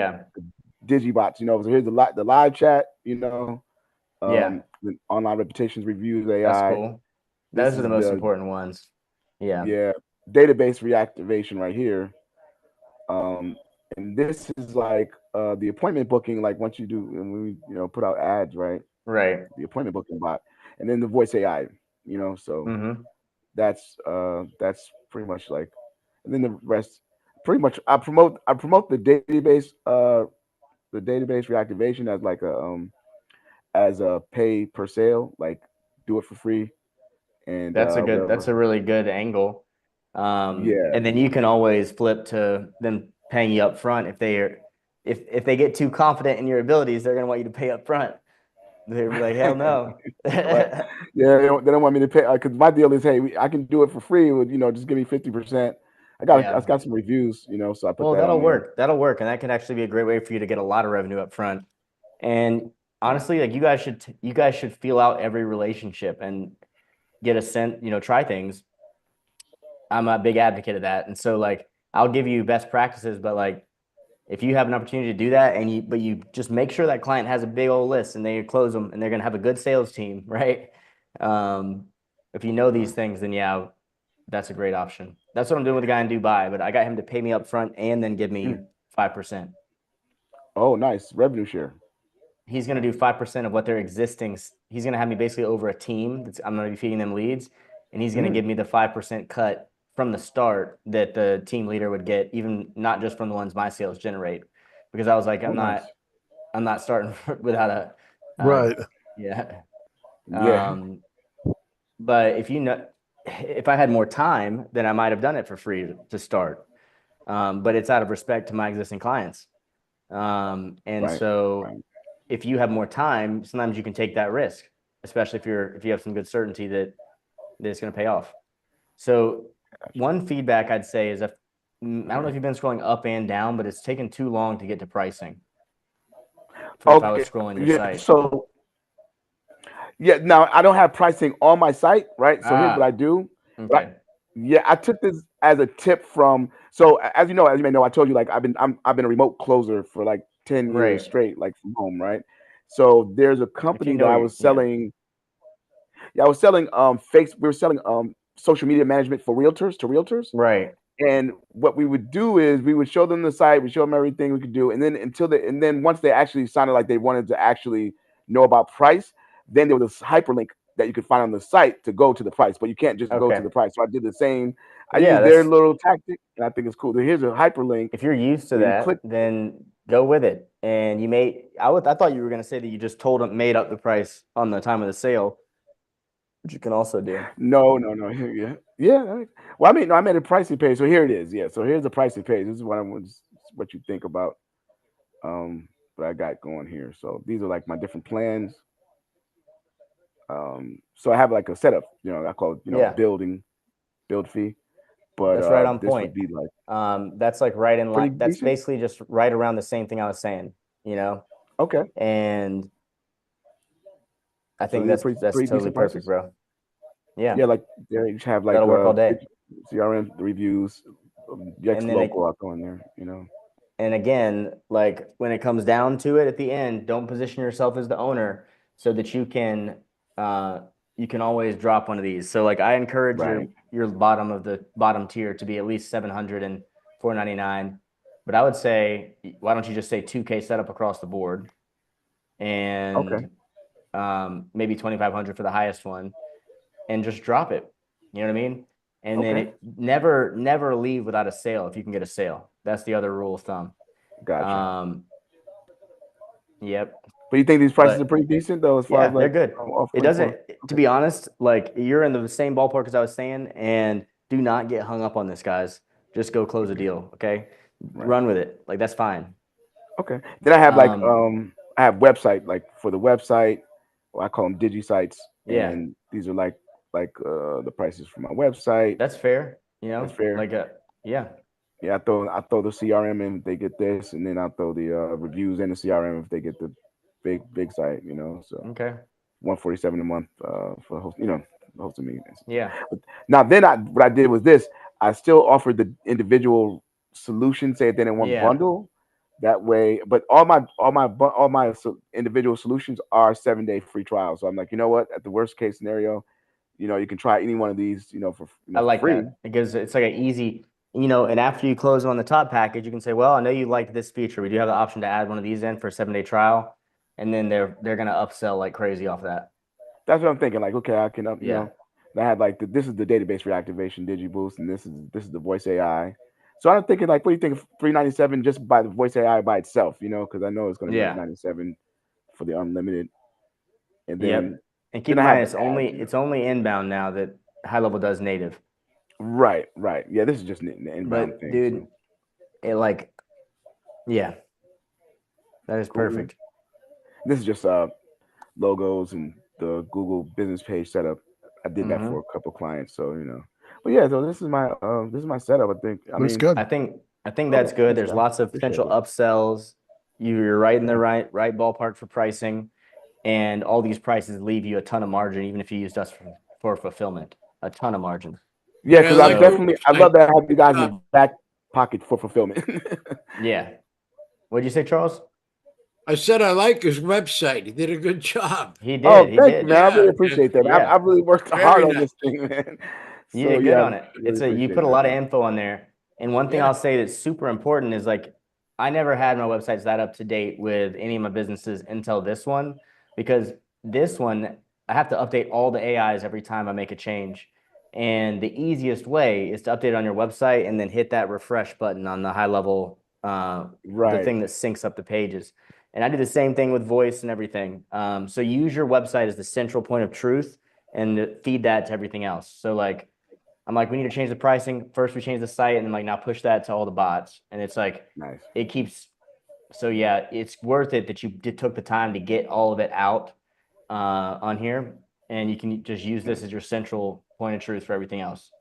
DigiBots, so here's the live chat, the online reputations reviews AI. That's cool. Those are the most important ones. Yeah. Yeah. Database reactivation right here. And this is like the appointment booking, like once you do when we put out ads, right? Right. The appointment booking bot, and then the voice AI, so that's pretty much like, and then the rest pretty much I promote the database reactivation as like as a pay per sale, like do it for free. And that's a really good angle. And then you can always flip to them paying you up front if they get too confident in your abilities, they're going to want you to pay up front. They're like, hell no. But, yeah, they don't want me to pay because my deal is, hey, I can do it for free with just give me 50%. I got some reviews, so I put Well, that that'll on there. work. That'll work, and that can actually be a great way for you to get a lot of revenue up front. And honestly, like you guys should feel out every relationship and get a sense, try things. I'm a big advocate of that, and so like I'll give you best practices, but like if you have an opportunity to do that, but you just make sure that client has a big old list and they close them, and they're gonna have a good sales team, right? If you know these things, then yeah, that's a great option. That's what I'm doing with the guy in Dubai, but I got him to pay me up front and then give me 5%. Oh, nice. Revenue share. He's going to do 5% of what their existing. He's going to have me basically over a team. I'm going to be feeding them leads, and he's going to give me the 5% cut from the start that the team leader would get, even not just from the ones my sales generate. Because I was like, I'm not starting without a right. Yeah. Yeah. But if I had more time, then I might have done it for free to start. But it's out of respect to my existing clients. If you have more time, sometimes you can take that risk, especially if you have some good certainty that it's going to pay off. So one feedback I'd say is I don't know if you've been scrolling up and down, but it's taken too long to get to pricing. If I was scrolling your site. So now I don't have pricing on my site, right? So here's what I do. Okay. I took this as a tip from. So as you may know, I told you like I've been a remote closer for like 10 years straight, like from home, right? So there's a company that I was selling. Yeah, I was selling we were selling social media management for realtors. Right. And what we would do is we would show them the site, we show them everything we could do, and then once they actually sounded like they wanted to actually know about price, then there was this hyperlink that you could find on the site to go to the price, but you can't just go to the price. So I did the same. I used their little tactic, and I think it's cool. Here's a hyperlink. If you're used to that, then go with it. And I thought you were going to say that you just made up the price on the time of the sale, which you can also do. No. Yeah. Well, I mean, no, I made a pricing page. So here it is. Yeah. So here's the pricing page. This is what you think about what I got going here. So these are like my different plans. So I have like a setup, I call it, build fee. But that's right on this point. would be like that's like right in line. That's decent? basically just right around the same thing I was saying, Okay. And I think that's totally perfect, bro. Yeah. Yeah, like you have like that'll work all day. CRM reviews, local out on there, And again, like when it comes down to it at the end, don't position yourself as the owner so that you can always drop one of these. So like I encourage your bottom tier to be at least 700 and 499. But I would say, why don't you just say 2K setup across the board, and maybe 2,500 for the highest one, and just drop it. You know what I mean? And then never leave without a sale if you can get a sale. That's the other rule of thumb. Gotcha. Yep. But you think these prices are pretty decent though, as far as they're good. It doesn't, to be honest, like you're in the same ballpark as I was saying, and do not get hung up on this, guys. Just go close a deal, okay? Run with it. Like that's fine. Okay. Then I have I have website, like for the website, I call them digi sites. Yeah. And these are like the prices for my website. That's fair. That's fair. Like yeah. Yeah, I throw the CRM in if they get this, and then I'll throw the reviews in the CRM if they get the big site, So okay, $147 a month for hosting meetings. Yeah. But now what I did was this: I still offered the individual solution, say it then in one bundle. That way, but all my individual solutions are 7-day free trials. So I'm like, you know what? At the worst case scenario, you can try any one of these, for I like free. that because it's like an easy. And after you close on the top package, you can say, well, I know you liked this feature. We do have the option to add one of these in for a 7-day trial. And then they're going to upsell like crazy off of that. That's what I'm thinking. Like, okay, I can up, I had like this is the database reactivation DigiBoost, and this is the voice AI. So I'm thinking like, what do you think of $397 just by the voice AI by itself, because I know it's going to be like $97 for the unlimited. And then and keep in mind it's only inbound now that HighLevel does native. Right. Yeah, this is just an inbound thing. Dude, that is perfect. This is just logos and the Google business page setup. I did that for a couple clients, so But yeah, so this is my setup. I think. Looks good. I think that's good. There's lots of potential upsells. You're right in the right ballpark for pricing, and all these prices leave you a ton of margin, even if you used us for fulfillment. A ton of margin. Yeah, because I love that I have you guys in the back pocket for fulfillment. Yeah. What'd you say, Charles? I said I like his website. He did a good job. He did. Oh, He thank did. you, man. I really appreciate that. Yeah. I really worked hard on this thing, man. You did good on it. Really you put a lot of man. info on there. And one thing I'll say that's super important is like I never had my websites that up to date with any of my businesses until this one, because this one I have to update all the AIs every time I make a change. And the easiest way is to update it on your website and then hit that refresh button on the HighLevel, the thing that syncs up the pages. And I do the same thing with voice and everything. So use your website as the central point of truth and feed that to everything else. So like, I'm like, we need to change the pricing. First, we change the site, and then like now push that to all the bots. And it's like, it keeps. So yeah, it's worth it that you took the time to get all of it out on here, and you can just use this as your central point of truth for everything else.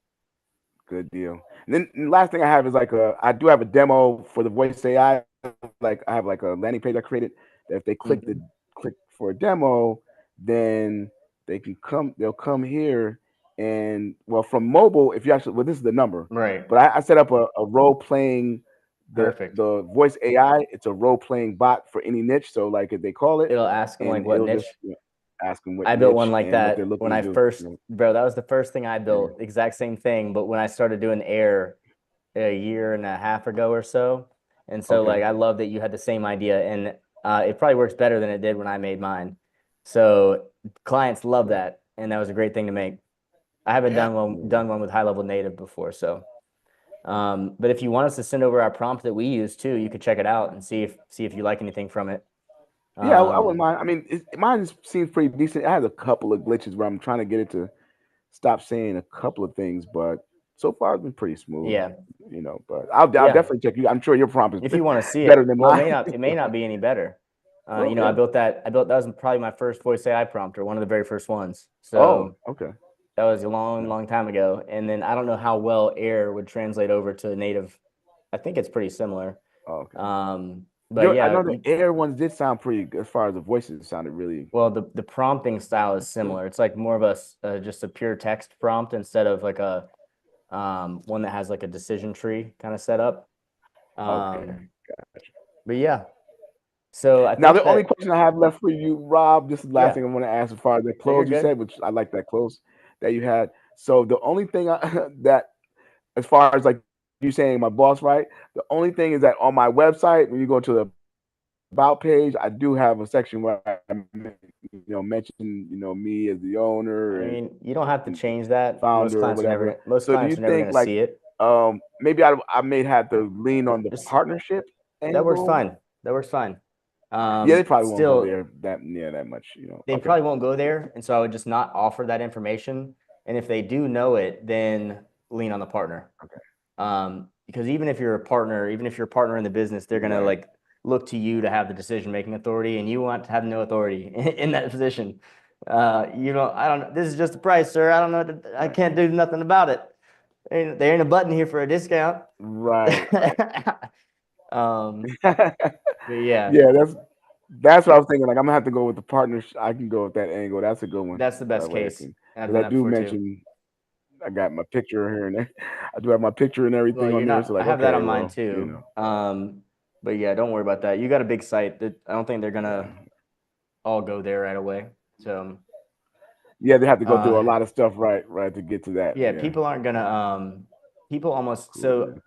Good deal. And then the last thing I have is like I do have a demo for the voice AI. Like I have like a landing page I created that if they click for a demo, then they'll come here. And well, from mobile, if you actually, this is the number, right? But I set up a role playing, the voice AI. It's a role playing bot for any niche. So like if they call it, it'll ask them like what niche. Ask them what I built one like that when I first, bro. That was the first thing I built. Yeah. Exact same thing, but when I started doing air a year and a half ago or so, and so like I love that you had the same idea, and it probably works better than it did when I made mine. So clients love that, and that was a great thing to make. I haven't done one with HighLevel native before, so. But if you want us to send over our prompt that we use too, you could check it out and see if you like anything from it. Yeah, I wouldn't mind. I mean, mine seems pretty decent. It has a couple of glitches where I'm trying to get it to stop saying a couple of things, but so far it's been pretty smooth. Yeah, but I'll definitely check you. I'm sure your prompt is if you want to see better it. Than well, mine. it may not be any better. Well, I built that was probably my first voice AI prompt, or one of the very first ones. So okay. That was a long time ago. And then I don't know how well air would translate over to native. I think it's pretty similar. Okay. But yeah, I know the air ones did sound pretty good as far as the voices. It sounded really well. The prompting style is similar. It's like more of a just a pure text prompt instead of like a one that has like a decision tree kind of setup. Okay, gotcha. But yeah. So I think now the only question I have left for you, Rob, this is the last thing I want to ask as far as the close you said, which I like that close that you had. So the only thing that, as far as like you saying my boss, right? The only thing is that on my website, when you go to the about page, I do have a section where I mention me as the owner. I mean, you don't have to change that. Founder or whatever. Most clients are never going to see it. Maybe I may have to lean on the partnership. That works fine. Yeah, they probably won't go there that much. They probably won't go there, and so I would just not offer that information. And if they do know it, then lean on the partner. Okay. Because even if you're a partner in the business, they're gonna like look to you to have the decision-making authority, and you want to have no authority in that position. I don't. This is just the price, sir. I don't know. I can't do nothing about it. There ain't a button here for a discount. Right. Yeah. Yeah, that's what I was thinking. Like I'm gonna have to go with the partners. I can go with that angle. That's a good one. That's the best case. Because I do mention I got my picture here and there. I do have my picture and everything on there. So like, I have that on mine too. But yeah, don't worry about that. You got a big site. That I don't think they're gonna all go there right away. So yeah, they have to go through a lot of stuff right to get to that. Yeah, people aren't gonna people almost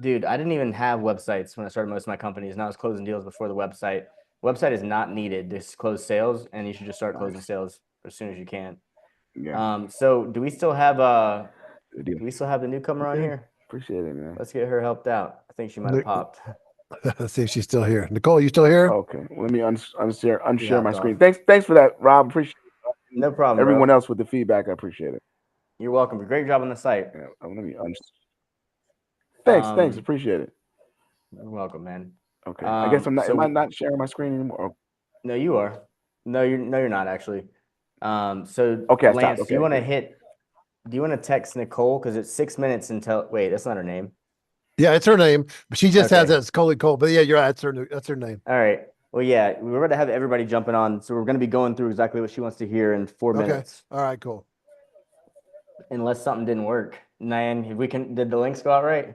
dude, I didn't even have websites when I started most of my companies, and I was closing deals before the website. Website is not needed to close sales, and you should just start closing sales as soon as you can. Yeah. So do we still have the newcomer on here? Appreciate it, man. Let's get her helped out. I think she might have popped. Let's see if she's still here. Nicole, you still here? Okay. Let me unshare my screen. Thanks for that, Rob. Appreciate it. No problem. Everyone else with the feedback, I appreciate it. You're welcome. Great job on the site. Yeah, let me Thanks. Appreciate it. You're welcome, man. Okay. I guess I'm not. Am I not sharing my screen anymore? No, you are. No, you're not actually. So Okay, I stopped. Lance, Okay. do you want to text Nicole? Because it's 6 minutes until, wait, that's not her name. Yeah, it's her name, but she just has Okay. that as Coley Cole. But yeah, you're right. That's her name. All right. Well, yeah, we're going to have everybody jumping on. So we're going to be going through exactly what she wants to hear in 4 Okay. minutes. All right, cool. Unless something didn't work. Nan, if we can, did the links go out right?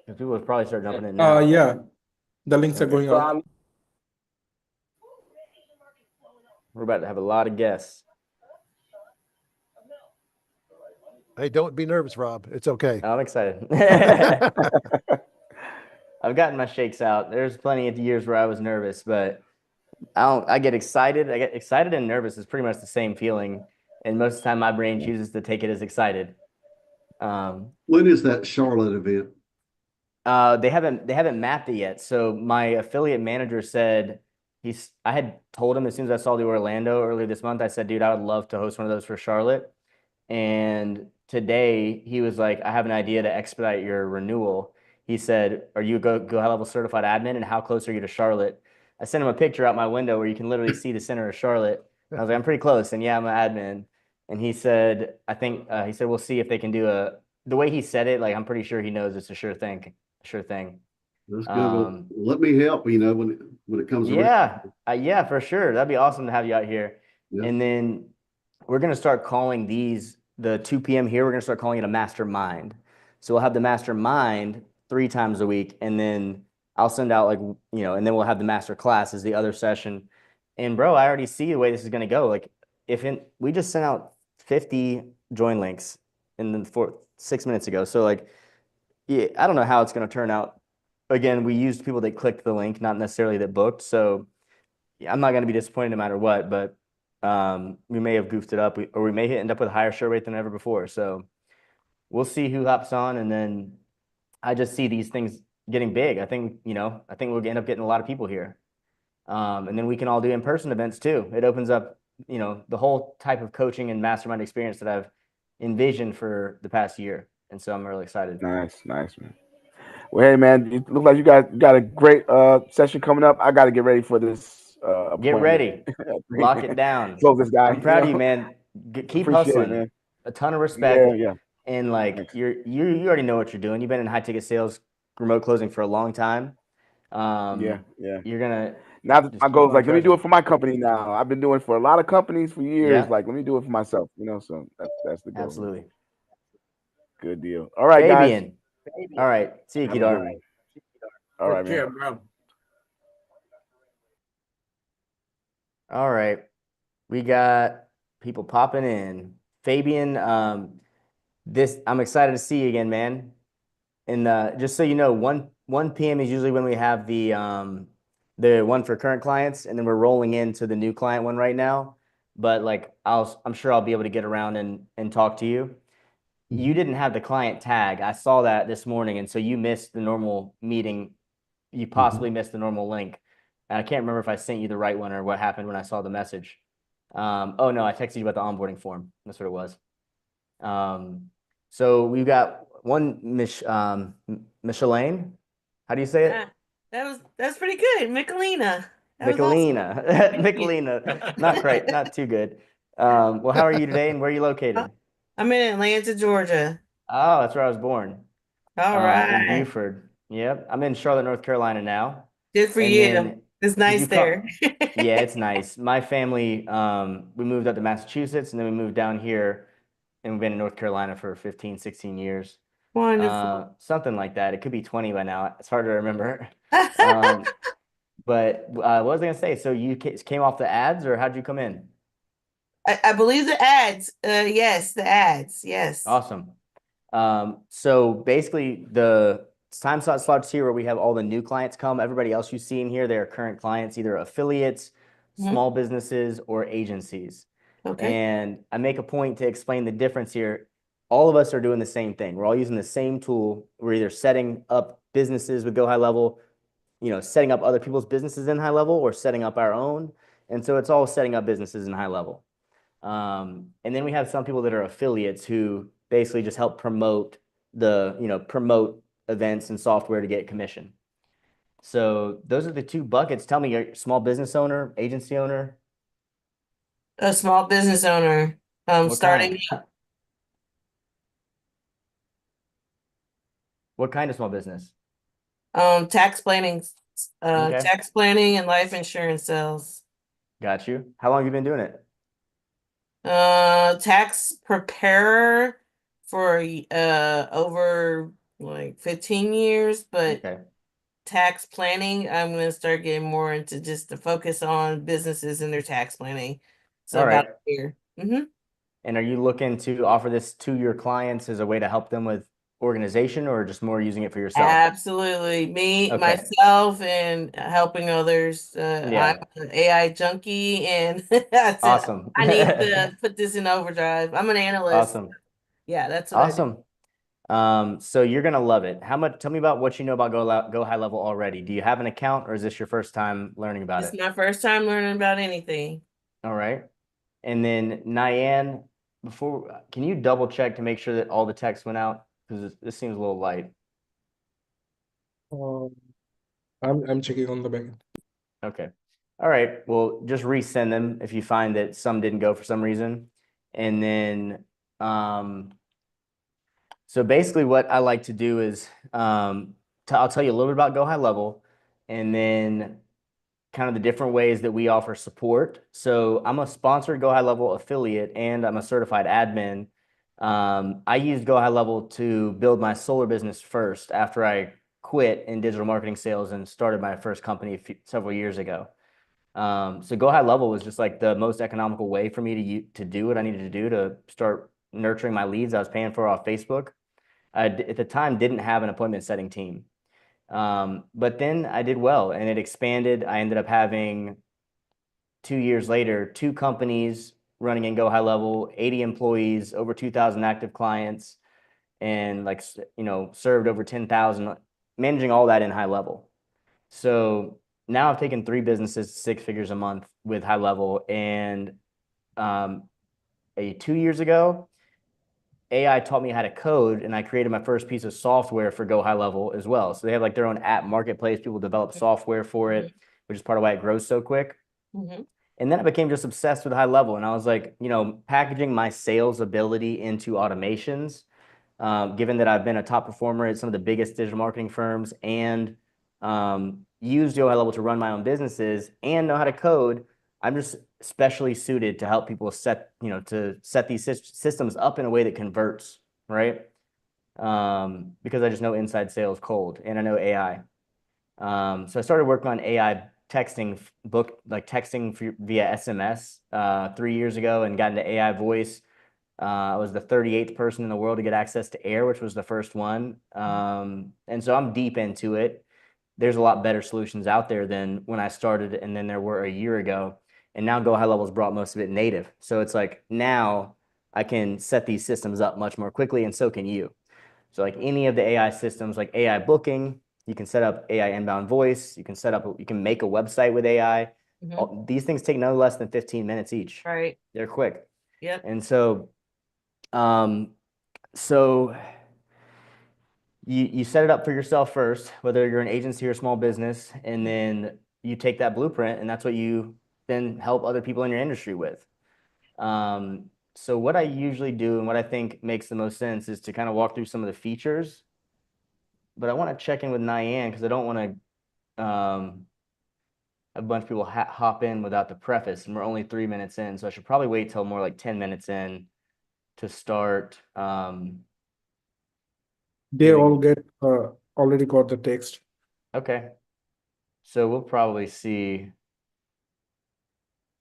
Because people would probably start jumping in now. Yeah, the links are Okay. going out. We're about to have a lot of guests. Hey, don't be nervous, Rob. It's okay. I'm excited. I've gotten my shakes out. There's plenty of years where I was nervous, but I get excited. I get excited and nervous is pretty much the same feeling. And most of the time my brain chooses to take it as excited. When is that Charlotte event? They haven't mapped it yet. So my affiliate manager said I had told him as soon as I saw the Orlando earlier this month, I said, dude, I would love to host one of those for Charlotte. And today he was like, I have an idea to expedite your renewal. He said, are you a Go HighLevel certified admin? And how close are you to Charlotte? I sent him a picture out my window where you can literally see the center of Charlotte. I was like, I'm pretty close. And yeah, I'm an admin. And he said, he said, we'll see if they can do the way he said it, like, I'm pretty sure he knows it's a sure thing. Sure thing. That's good. Well, let me help, when it comes around. Yeah, for sure. That'd be awesome to have you out here. Yeah. And then we're going to start calling the 2 p.m. here, we're going to start calling it a mastermind. So we'll have the mastermind 3 times a week, and then I'll send out and then we'll have the master class as the other session. And bro, I already see the way this is going to go. Like we just sent out 50 join links in 6 minutes ago. So yeah, I don't know how it's going to turn out. Again, we used people that clicked the link, not necessarily that booked. So yeah, I'm not going to be disappointed no matter what, but we may have goofed it up, or we may end up with a higher show rate than ever before. So we'll see who hops on, and then I just see these things getting big. I think we'll end up getting a lot of people here, and then we can all do in-person events too. It opens up, the whole type of coaching and mastermind experience that I've envisioned for the past year, and so I'm really excited. Nice, man. Well, hey, man, it looks like you guys got a great session coming up. I got to get ready for this. Get ready, lock it down. Close this guy. I'm proud of you, man. Keep hustling. Man. A ton of respect. Yeah. And you already know what you're doing. You've been in high ticket sales, remote closing for a long time. Yeah. You're gonna now my goal is let me do it for my company now. I've been doing it for a lot of companies for years. Yeah. Let me do it for myself. So that's the goal. Absolutely. Good deal. All right, Fabian. guys. All right. See you, Kedar. All right, man. Bro. All right. We got people popping in. Fabian, I'm excited to see you again, man. And just so you know, 1 p.m. is usually when we have the one for current clients, and then we're rolling into the new client one right now. But I'm sure I'll be able to get around and talk to you. You didn't have the client tag. I saw that this morning, and so you missed the normal meeting. You possibly missed the normal link. And I can't remember if I sent you the right one or what happened when I saw the message. Oh no, I texted you about the onboarding form. That's what it was. So we've got one Micheline. How do you say it? That's pretty good. Michelina. Michelina. Michelina. Not too good. Well, how are you today, and where are you located? I'm in Atlanta, Georgia. Oh, that's where I was born. All right. In Buford. Yep. I'm in Charlotte, North Carolina now. Good for you. It's nice there. Yeah, it's nice. My family, we moved up to Massachusetts, and then we moved down here, and we've been in North Carolina for 15, 16 years. Wonderful. Something like that. It could be 20 by now. It's hard to remember. But what was I going to say? So you came off the ads, or how'd you come in? I believe the ads. Yes, the ads. Yes. Awesome. So basically the time slots here where we have all the new clients come. Everybody else you see in here, they're current clients, either affiliates, small businesses, or agencies. Okay. And I make a point to explain the difference here. All of us are doing the same thing. We're all using the same tool. We're either setting up businesses with Go HighLevel, setting up other people's businesses in HighLevel, or setting up our own. And so it's all setting up businesses in HighLevel. And then we have some people that are affiliates who basically just help promote promote events and software to get commission. So those are the 2 buckets. Tell me, you're a small business owner, agency owner? A small business owner, What starting kind? What kind of small business? tax planning, Okay, tax planning and life insurance sales. got you. How long have you been doing it? Tax preparer for over like 15 years, but Okay. tax planning, I'm gonna start getting more into just the focus on businesses and their tax planning. So All about right. a year. Mm-hmm. And are you looking to offer this to your clients as a way to help them with organization, or just more using it for yourself? Absolutely. Me, Okay. myself, and helping others. I'm Yeah. an AI junkie, and I said Awesome. I need to put this in overdrive. I'm an analyst. Awesome. Yeah, that's what I do. Awesome. So you're gonna love it. How much? Tell me about what you know about Go High Level already. Do you have an account, or is this your first time learning about It's it? my first time learning about anything. All right. And then Nyan, can you double check to make sure that all the text went out? Because this seems a little light. I'm checking on the back end. Okay. All right. Well, just resend them if you find that some didn't go for some reason. And then, so basically what I like to do is, I'll tell you a little bit about Go High Level, and then kind of the different ways that we offer support. So I'm a sponsored Go High Level affiliate, and I'm a certified admin. I used Go High Level to build my solar business first after I quit in digital marketing sales and started my first company several years ago. So Go High Level was just like the most economical way for me to do what I needed to do to start nurturing my leads I was paying for off Facebook. I at the time didn't have an appointment setting team. But then I did well and it expanded. I ended up having 2 years later, 2 companies running in Go High Level, 80 employees, over 2,000 active clients, and like, served over 10,000, managing all that in High Level. So now I've taken 3 businesses to 6 figures a month with High Level. And 2 years ago, AI taught me how to code, and I created my first piece of software for Go High Level as well. So they have like their own app marketplace. People develop software for it, which is part of why it grows so quick. Mm-hmm. And then I became just obsessed with High Level, and I was like, packaging my sales ability into automations. Given that I've been a top performer at some of the biggest digital marketing firms and used Go High Level to run my own businesses and know how to code, I'm just specially suited to help people set these systems up in a way that converts, right? Because I just know inside sales cold and I know AI. So I started working on AI texting via SMS 3 years ago and got into AI voice. I was the 38th person in the world to get access to air, which was the first one. And so I'm deep into it. There's a lot better solutions out there than when I started and then there were a year ago. And now Go High Level's brought most of it native. So it's like now I can set these systems up much more quickly, and so can you. So like any of the AI systems, like AI booking, you can set up AI inbound voice. You can make a website with AI. These things take no less than 15 minutes each. Right. They're quick. Yep. And so so you set it up for yourself first, whether you're an agency or small business, and then you take that blueprint, and that's what you then help other people in your industry with. So what I usually do and what I think makes the most sense is to kind of walk through some of the features, but I want to check in with Nyan because I don't want to a bunch of people hop in without the preface, and we're only 3 minutes in, so I should probably wait till more like 10 minutes in to start. They all get already got the text. Okay. So we'll probably see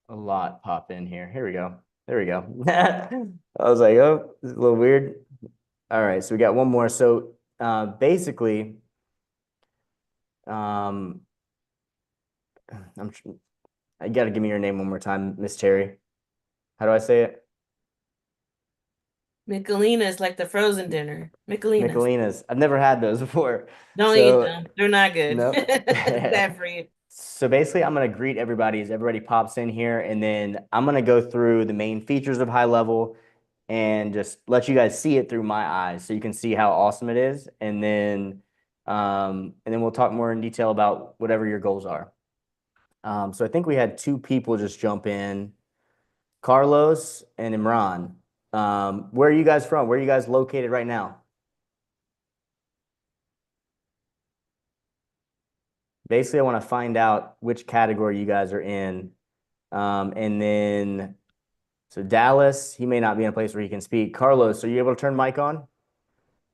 a lot pop in here. Here we go. There we go. I was like, oh, this is a little weird. All right, so we got one more. So basically, I got to give me your name one more time, Miss Terry. How do I say it? Michelina is like the frozen dinner. Michelinas. Michelinas. I've never had those before. Don't eat them. They're not good. No. Bad for you. So basically, I'm going to greet everybody as everybody pops in here, and then I'm going to go through the main features of High Level and just let you guys see it through my eyes so you can see how awesome it is. And then we'll talk more in detail about whatever your goals are. So I think we had 2 people just jump in. Carlos and Imran. Where are you guys from? Where are you guys located right now? Basically, I want to find out which category you guys are in. And then, so Dallas, he may not be in a place where he can speak. Carlos, are you able to turn mic on?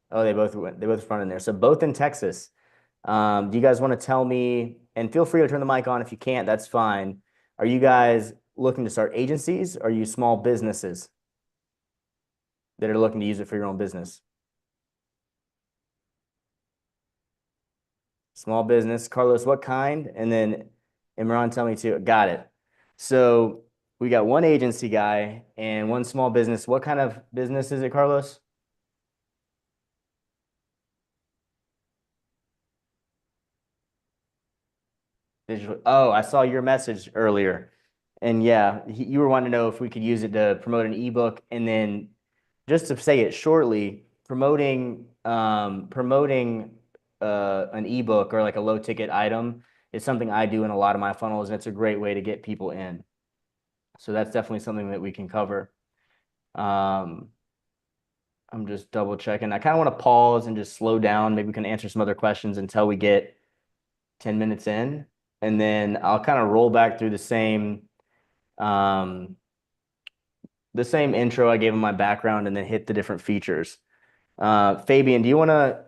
Oh, they both front in there. So both in Texas. Do you guys want to tell me, and feel free to turn the mic on if you can't, that's fine. Are you guys looking to start agencies? Or are you small businesses that are looking to use it for your own business? Small business. Carlos, what kind? And then Imran, tell me too. Got it. So we got one agency guy and one small business. What kind of business is it, Carlos? Digital. Oh, I saw your message earlier. And yeah, you were wanting to know if we could use it to promote an ebook. And then just to say it shortly, promoting an ebook or like a low ticket item is something I do in a lot of my funnels, and it's a great way to get people in. So that's definitely something that we can cover. I'm just double checking. I kind of want to pause and just slow down. Maybe we can answer some other questions until we get 10 minutes in. And then I'll kind of roll back through the same intro I gave in my background and then hit the different features. Fabian, do you have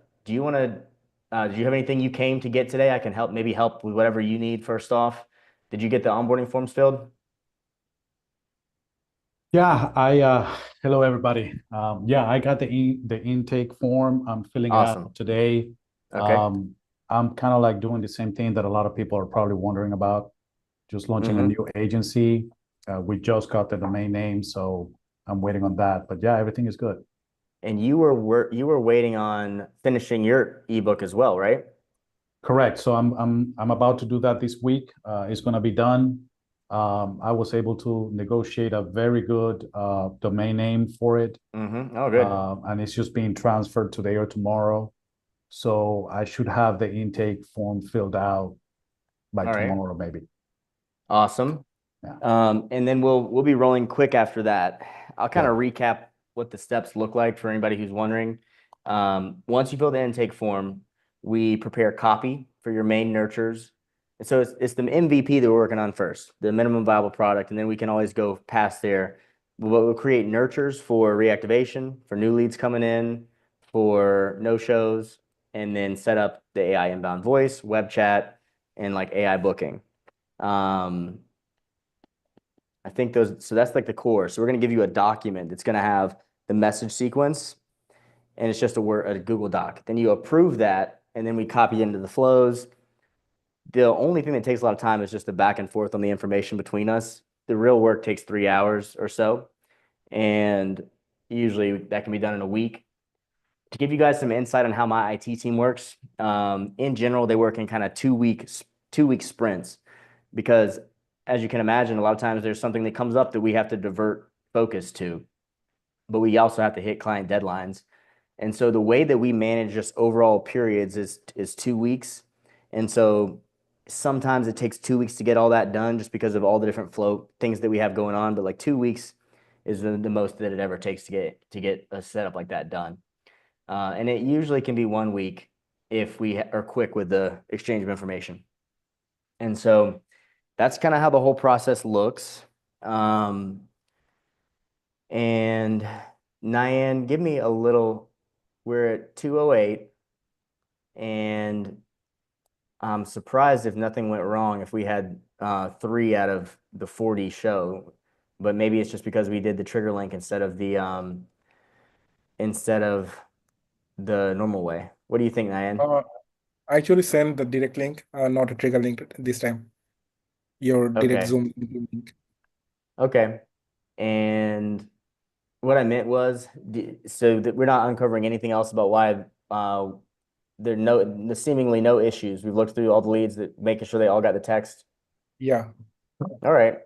anything you came to get today? I can maybe help with whatever you need first off. Did you get the onboarding forms filled? Yeah, hello everybody. Yeah, I got the intake form. I'm filling it Awesome. out today. Okay. I'm kind of like doing the same thing that a lot of people are probably wondering about, just launching a new agency. We just got the domain name, so I'm waiting on that. But yeah, everything is good. And you were waiting on finishing your ebook as well, right? Correct. So I'm about to do that this week. It's going to be done. I was able to negotiate a very good domain name for it. Oh, good. And it's just being transferred today or tomorrow. So I should have the intake form filled out by tomorrow, maybe. Awesome. Yeah. And then we'll be rolling quick after that. I'll kind of recap what the steps look like for anybody who's wondering. Once you fill the intake form, we prepare copy for your main nurtures. And so it's the MVP that we're working on first, the minimum viable product, and then we can always go past there. We'll create nurtures for reactivation, for new leads coming in, for no-shows, and then set up the AI inbound voice, web chat, and like AI booking. I think so that's like the core. So we're going to give you a document that's going to have the message sequence, and it's just a Google Doc. Then you approve that, and then we copy into the flows. The only thing that takes a lot of time is just the back and forth on the information between us. The real work takes 3 hours or so, and usually that can be done in a week. To give you guys some insight on how my IT team works, in general, they work in kind of 2-week sprints, because as you can imagine, a lot of times there's something that comes up that we have to divert focus to, but we also have to hit client deadlines. And so the way that we manage just overall periods is 2 weeks. And so sometimes it takes 2 weeks to get all that done just because of all the different flow things that we have going on. But like 2 weeks is the most that it ever takes to get a setup like that done. And it usually can be 1 week if we are quick with the exchange of information. And so that's kind of how the whole process looks. And Nyan, give me a little. We're at 2:08, and I'm surprised if nothing went wrong if we had 3 out of the 40 show, but maybe it's just because we did the trigger link instead of the normal way. What do you think, Nyan? I actually send the direct link, not a trigger link this time. Your direct Zoom link. Okay. And what I meant was, so that we're not uncovering anything else about why there's seemingly no issues. We've looked through all the leads, making sure they all got the text. Yeah. All right.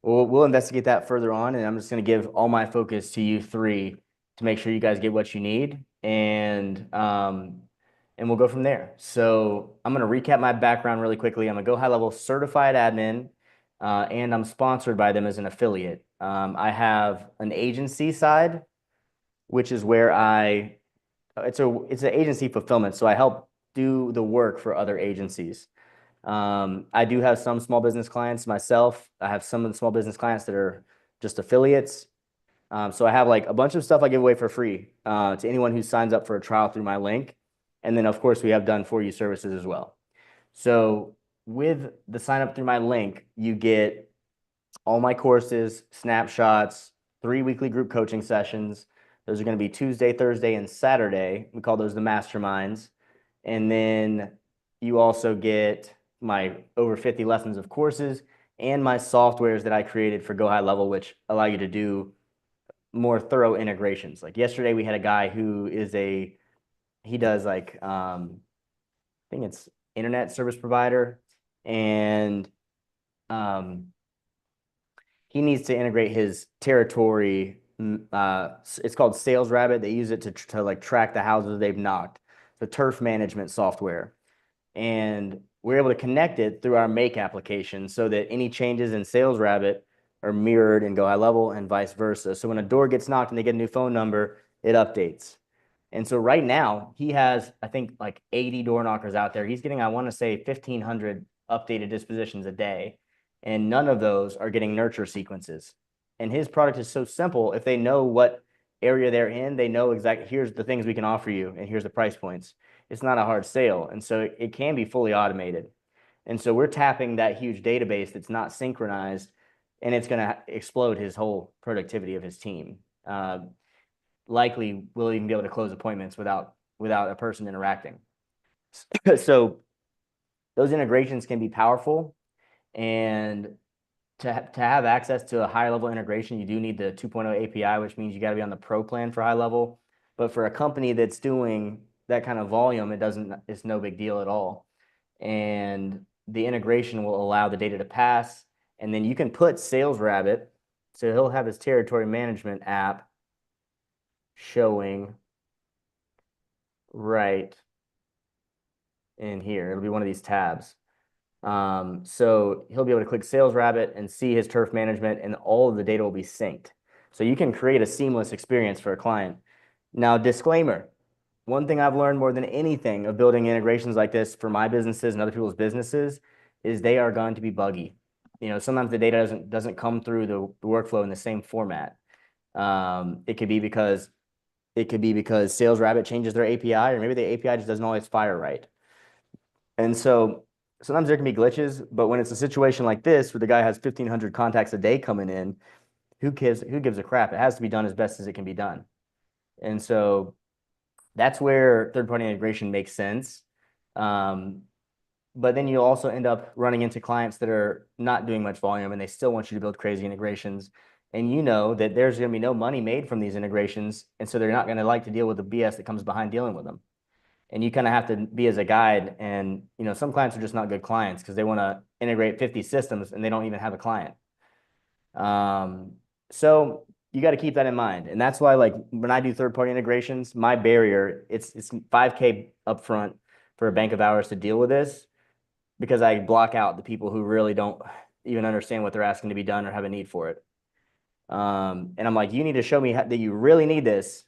Well, we'll investigate that further on, and I'm just going to give all my focus to you 3 to make sure you guys get what you need, and we'll go from there. So I'm going to recap my background really quickly. I'm going to go HighLevel certified admin, and I'm sponsored by them as an affiliate. I have an agency side, which is where it's an agency fulfillment. So I help do the work for other agencies. I do have some small business clients myself. I have some of the small business clients that are just affiliates. So I have like a bunch of stuff I give away for free to anyone who signs up for a trial through my link. And then of course we have done for you services as well. So with the sign up through my link, you get all my courses, snapshots, 3 weekly group coaching sessions. Those are going to be Tuesday, Thursday, and Saturday. We call those the masterminds. And then you also get my over 50 lessons of courses and my softwares that I created for Go High Level, which allow you to do more thorough integrations. Like yesterday, we had a guy who is he does like, I think it's internet service provider, and he needs to integrate his territory. It's called Sales Rabbit. They use it to like track the houses they've knocked, the turf management software. And we're able to connect it through our Make application so that any changes in Sales Rabbit are mirrored in Go High Level and vice versa. So when a door gets knocked and they get a new phone number, it updates. And so right now he has, I think, like 80 door knockers out there. He's getting, I want to say, 1,500 updated dispositions a day. And none of those are getting nurture sequences. And his product is so simple. If they know what area they're in, they know exactly, here's the things we can offer you, and here's the price points. It's not a hard sale. And so it can be fully automated. And so we're tapping that huge database that's not synchronized, and it's going to explode his whole productivity of his team. Likely we'll even be able to close appointments without a person interacting. So those integrations can be powerful. And to have access to a higher level integration, you do need the 2.0 API, which means you got to be on the pro plan for high level. But for a company that's doing that kind of volume, it's no big deal at all. And the integration will allow the data to pass. And then you can put Sales Rabbit, so he'll have his territory management app showing right in here. It'll be one of these tabs. So he'll be able to click Sales Rabbit and see his turf management, and all of the data will be synced. So you can create a seamless experience for a client. Now, disclaimer, one thing I've learned more than anything of building integrations like this for my businesses and other people's businesses is they are going to be buggy. Sometimes the data doesn't come through the workflow in the same format. It could be because Sales Rabbit changes their API, or maybe the API just doesn't always fire right. And so sometimes there can be glitches, but when it's a situation like this where the guy has 1,500 contacts a day coming in, who gives a crap? It has to be done as best as it can be done. And so that's where third-party integration makes sense. But then you also end up running into clients that are not doing much volume, and they still want you to build crazy integrations. And you know that there's going to be no money made from these integrations, and so they're not going to like to deal with the BS that comes behind dealing with them. And you kind of have to be as a guide. And some clients are just not good clients because they want to integrate 50 systems and they don't even have a client. So you got to keep that in mind. And that's why, like, when I do third-party integrations, my barrier, it's $5K upfront for a bank of hours to deal with this, because I block out the people who really don't even understand what they're asking to be done or have a need for it. And I'm like, you need to show me that you really need this.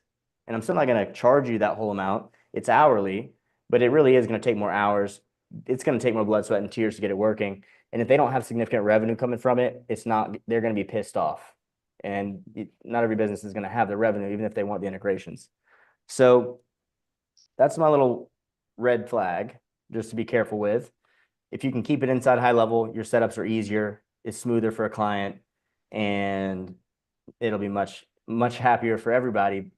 And I'm still not going to charge you that whole amount. It's hourly, but it really is going to take more hours. It's going to take more blood, sweat, and tears to get it working. And if they don't have significant revenue coming from it, they're going to be pissed off. And not every business is going to have the revenue, even if they want the integrations. So that's my little red flag, just to be careful with. If you can keep it inside high level, your setups are easier, it's smoother for a client, and it'll be much, much happier for everybody.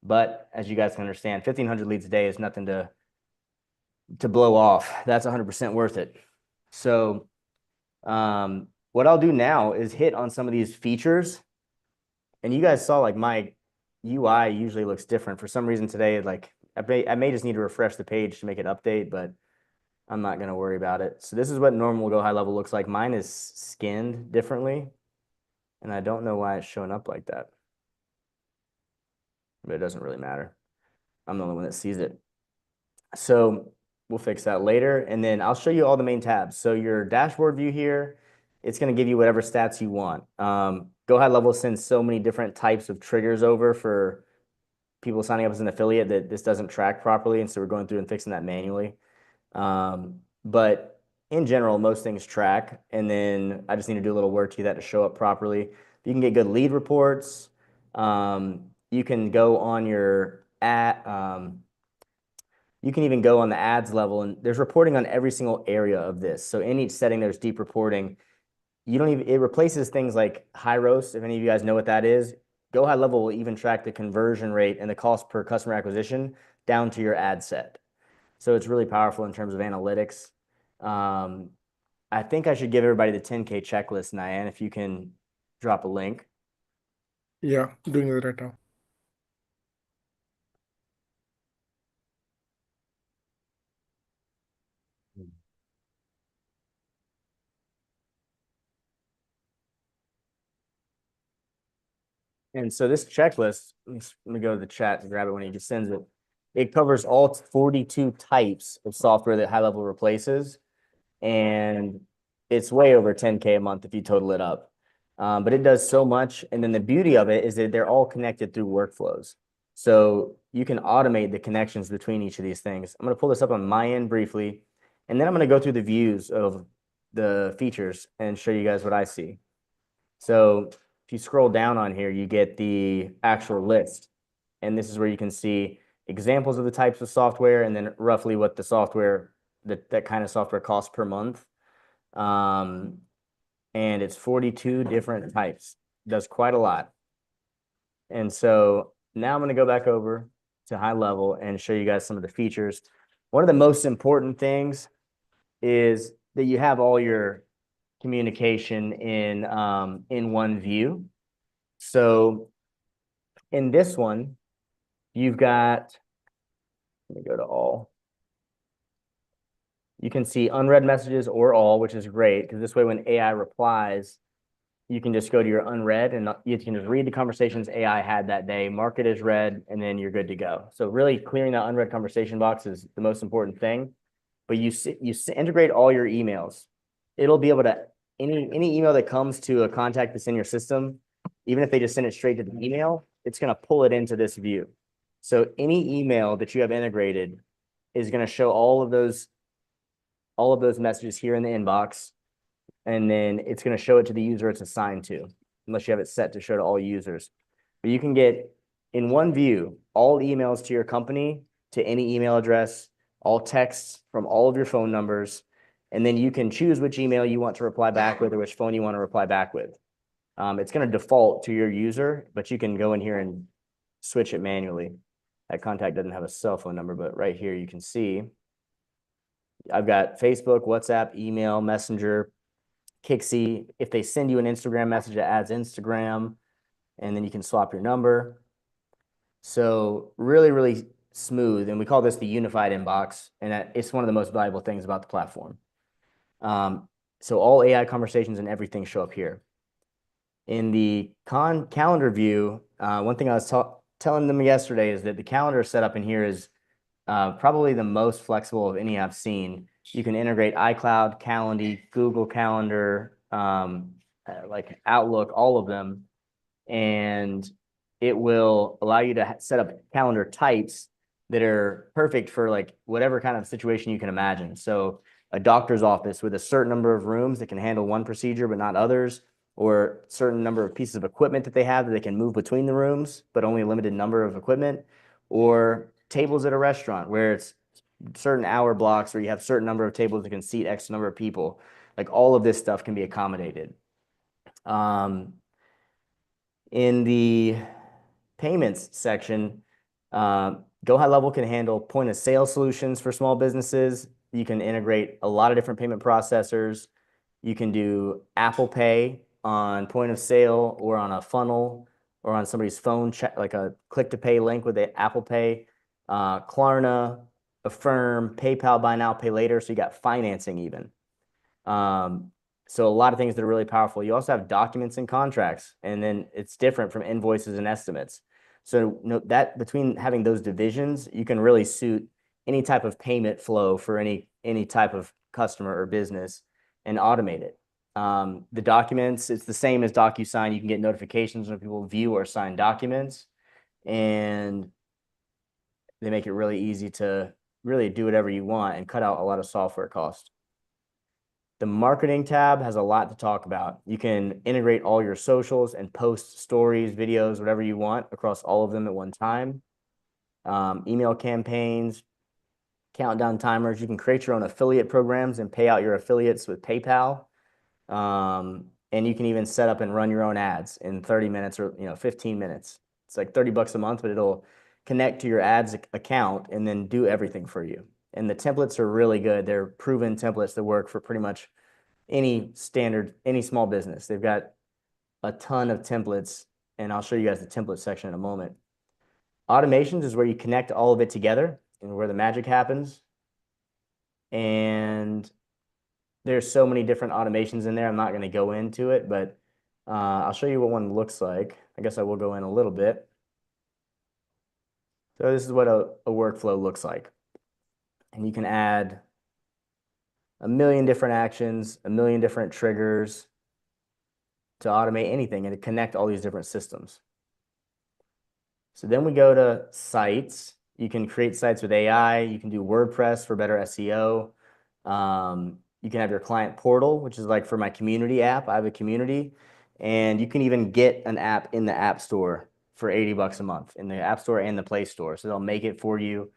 But as you guys can understand, 1,500 leads a day is nothing to blow off. That's 100% worth it. So what I'll do now is hit on some of these features. And you guys saw, like, my UI usually looks different. For some reason today, like, I may just need to refresh the page to make it update, but I'm not going to worry about it. So this is what normal Go High Level looks like. Mine is skinned differently, and I don't know why it's showing up like that. But it doesn't really matter. I'm the only one that sees it. So we'll fix that later. And then I'll show you all the main tabs. So your dashboard view here, it's going to give you whatever stats you want. Go Go High Level sends so many different types of triggers over for people signing up as an affiliate that this doesn't track properly. And so we're going through and fixing that manually. But in general, most things track. And then I just need to do a little work to get that to show up properly. You can get good lead reports. You can go on your you can even go on the ads level, and there's reporting on every single area of this. So in each setting, there's deep reporting. It replaces things like high roast. If any of you guys know what that is, Go High Level will even track the conversion rate and the cost per customer acquisition down to your ad set. So it's really powerful in terms of analytics. I think I should give everybody the 10K checklist, Nyan, if you can drop a link. Yeah, doing it right now. And so this checklist, let me go to the chat to grab it when he just sends it. It covers all 42 types of software that High Level replaces. And it's way over 10K a month if you total it up. But it does so much. And then the beauty of it is that they're all connected through workflows. So you can automate the connections between each of these things. I'm going to pull this up on my end briefly, and then I'm going to go through the views of the features and show you guys what I see. So if you scroll down on here, you get the actual list. And this is where you can see examples of the types of software and then roughly what the software, that kind of software costs per month. And it's 42 different types. It does quite a lot. And so now I'm going to go back over to High Level and show you guys some of the features. One of the most important things is that you have all your communication in one view. So in this one, you've got, let me go to all. You can see unread messages or all, which is great because this way when AI replies, you can just go to your unread and you can just read the conversations AI had that day, mark it as read, and then you're good to go. So really clearing that unread conversation box is the most important thing. But you integrate all your emails. It'll be able to, any email that comes to a contact that's in your system, even if they just send it straight to the email, it's going to pull it into this view. So any email that you have integrated is going to show all of those messages here in the inbox. And then it's going to show it to the user it's assigned to, unless you have it set to show to all users. But you can get in one view all emails to your company, to any email address, all texts from all of your phone numbers, and then you can choose which email you want to reply back with or which phone you want to reply back with. It's going to default to your user, but you can go in here and switch it manually. That contact doesn't have a cell phone number, but right here you can see I've got Facebook, WhatsApp, email, Messenger, Kixie. If they send you an Instagram message, it adds Instagram, and then you can swap your number. So really, really smooth. And we call this the unified inbox. And it's one of the most valuable things about the platform. So all AI conversations and everything show up here. In the calendar view, one thing I was telling them yesterday is that the calendar setup in here is probably the most flexible of any I've seen. You can integrate iCloud, Calendly, Google Calendar, like Outlook, all of them. And it will allow you to set up calendar types that are perfect for like whatever kind of situation you can imagine. So a doctor's office with a certain number of rooms that can handle one procedure but not others, or certain number of pieces of equipment that they have that they can move between the rooms, but only a limited number of equipment, or tables at a restaurant where it's certain hour blocks where you have certain number of tables that can seat X number of people. Like all of this stuff can be accommodated. In the payments section, Go High Level can handle point of sale solutions for small businesses. You can integrate a lot of different payment processors. You can do Apple Pay on point of sale or on a funnel or on somebody's phone, like a click to pay link with the Apple Pay, Klarna, Affirm, PayPal, buy now, pay later. So you got financing even. So a lot of things that are really powerful. You also have documents and contracts, and then it's different from invoices and estimates. So note that between having those divisions, you can really suit any type of payment flow for any type of customer or business and automate it. The documents, it's the same as DocuSign. You can get notifications when people view or sign documents, and they make it really easy to really do whatever you want and cut out a lot of software cost. The marketing tab has a lot to talk about. You can integrate all your socials and post stories, videos, whatever you want across all of them at one time. Email campaigns, countdown timers. You can create your own affiliate programs and pay out your affiliates with PayPal. And you can even set up and run your own ads in 30 minutes or 15 minutes. It's like $30 a month, but it'll connect to your ads account and then do everything for you. And the templates are really good. They're proven templates that work for pretty much any small business. They've got a ton of templates, and I'll show you guys the template section in a moment. Automations is where you connect all of it together and where the magic happens. And there's so many different automations in there. I'm not going to go into it, but I'll show you what one looks like. I guess I will go in a little bit. So this is what a workflow looks like. And you can add a million different actions, a million different triggers to automate anything and to connect all these different systems. So then we go to sites. You can create sites with AI. You can do WordPress for better SEO. You can have your client portal, which is like for my community app. I have a community, and you can even get an app in the App Store for $80 a month in the App Store and the Play Store. So they'll make it for you.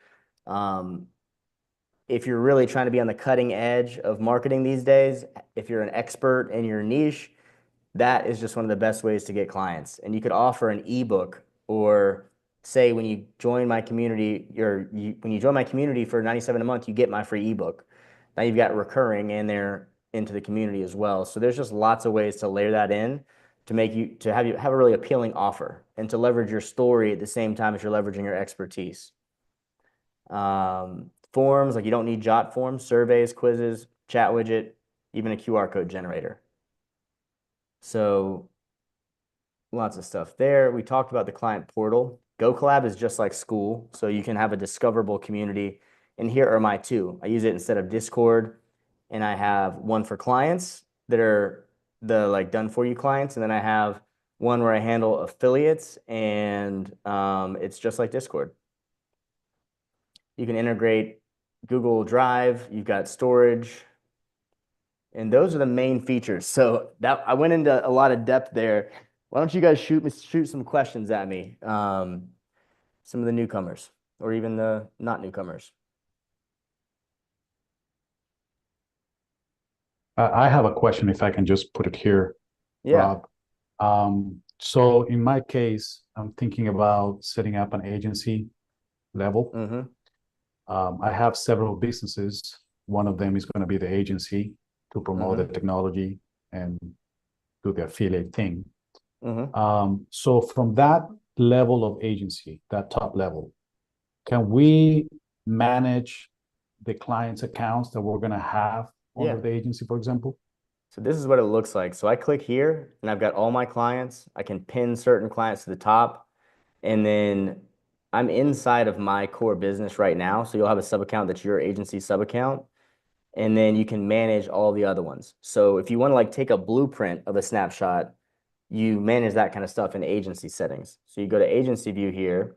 If you're really trying to be on the cutting edge of marketing these days, if you're an expert in your niche, that is just one of the best ways to get clients. And you could offer an ebook, or say when you join my community, when you join my community for $97 a month, you get my free ebook. Now you've got recurring in there into the community as well. So there's just lots of ways to layer that in to have a really appealing offer and to leverage your story at the same time as you're leveraging your expertise. Forms, like you don't need Jot forms, surveys, quizzes, chat widget, even a QR code generator. So lots of stuff there. We talked about the client portal. GoCollab is just like school, so you can have a discoverable community. And here are my two. I use it instead of Discord, and I have one for clients that are the like done for you clients, and then I have one where I handle affiliates, and it's just like Discord. You can integrate Google Drive. You've got storage. And those are the main features. So that I went into a lot of depth there. Why don't you guys shoot some questions at me? Some of the newcomers, or even the not newcomers. I have a question, if I can just put it here, Yeah. Rob. So in my case, I'm thinking about setting up an agency level. I have several businesses. One of them is going to be the agency to promote the technology and do the affiliate thing. So from that level of agency, that top level, can we manage the clients' accounts that we're going to have under the agency, for example? So this is what it looks like. So I click here and I've got all my clients. I can pin certain clients to the top, and then I'm inside of my core business right now. So you'll have a sub account that's your agency sub account, and then you can manage all the other ones. So if you want to like take a blueprint of a snapshot, you manage that kind of stuff in agency settings. So you go to agency view here,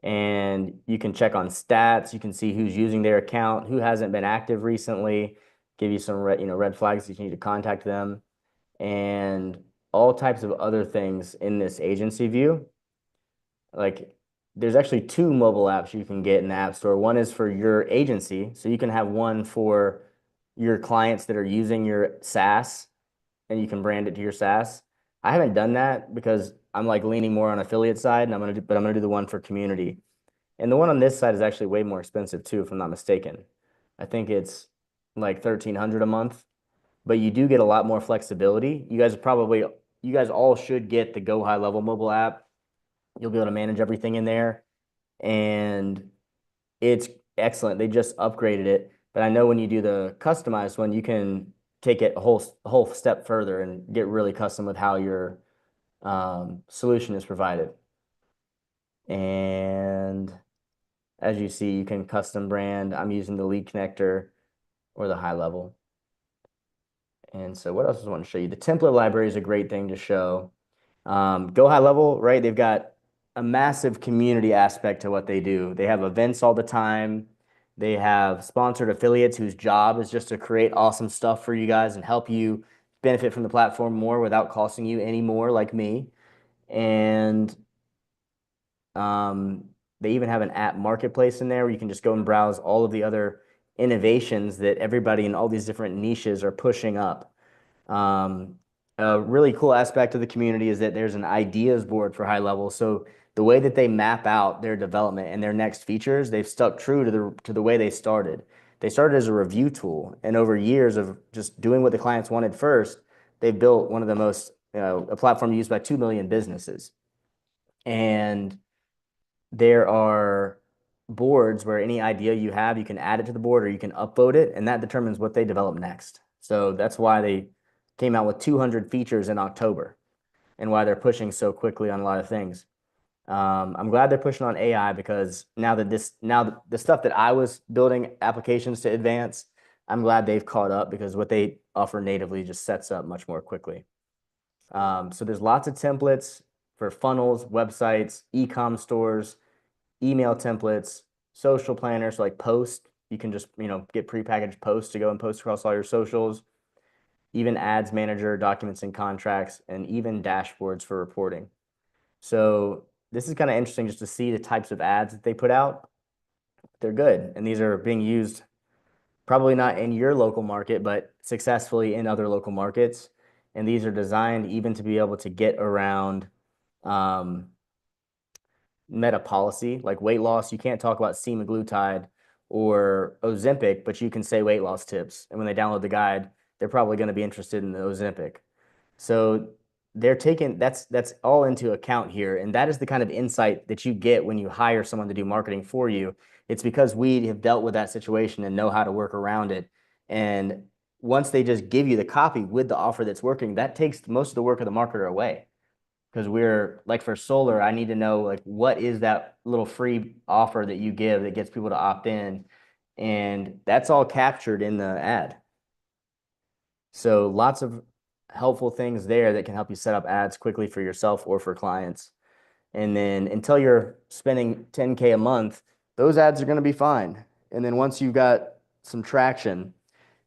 and you can check on stats. You can see who's using their account, who hasn't been active recently, give you some red flags if you need to contact them, and all types of other things in this agency view. Like there's actually two mobile apps you can get in the App Store. One is for your agency, so you can have one for your clients that are using your SaaS, and you can brand it to your SaaS. I haven't done that because I'm like leaning more on affiliate side, and I'm gonna do the one for community. And the one on this side is actually way more expensive too, if I'm not mistaken. I think it's like $1,300 a month, but you do get a lot more flexibility. You guys all should get the Go HighLevel mobile app. You'll be able to manage everything in there, and it's excellent. They just upgraded it, but I know when you do the customized one, you can take it a whole step further and get really custom with how your solution is provided. And as you see, you can custom brand. I'm using the lead connector or the HighLevel. And so what else do I want to show you? The template library is a great thing to show. Go High Level, right? They've got a massive community aspect to what they do. They have events all the time. They have sponsored affiliates whose job is just to create awesome stuff for you guys and help you benefit from the platform more without costing you any more, like me. And they even have an app marketplace in there where you can just go and browse all of the other innovations that everybody in all these different niches are pushing up. A really cool aspect of the community is that there's an ideas board for High Level. So the way that they map out their development and their next features, they've stuck true to the way they started. They started as a review tool, and over years of just doing what the clients wanted first, they've built one of the most, a platform used by 2 million businesses. And there are boards where any idea you have, you can add it to the board or you can upvote it, and that determines what they develop next. So that's why they came out with 200 features in October and why they're pushing so quickly on a lot of things. I'm glad they're pushing on AI because now the stuff that I was building applications to advance, I'm glad they've caught up because what they offer natively just sets up much more quickly. So there's lots of templates for funnels, websites, e-com stores, email templates, social planners like Post. You can just, get prepackaged posts to go and post across all your socials, even ads manager, documents and contracts, and even dashboards for reporting. So this is kind of interesting just to see the types of ads that they put out. They're good. And these are being used probably not in your local market, but successfully in other local markets. And these are designed even to be able to get around meta policy, like weight loss. You can't talk about semaglutide or Ozempic, but you can say weight loss tips. And when they download the guide, they're probably going to be interested in the Ozempic. So they're taking that's all into account here. And that is the kind of insight that you get when you hire someone to do marketing for you. It's because we have dealt with that situation and know how to work around it. And once they just give you the copy with the offer that's working, that takes most of the work of the marketer away. Because we're like for solar, I need to know like what is that little free offer that you give that gets people to opt in, and that's all captured in the ad. So lots of helpful things there that can help you set up ads quickly for yourself or for clients. And then until you're spending 10K a month, those ads are going to be fine. And then once you've got some traction,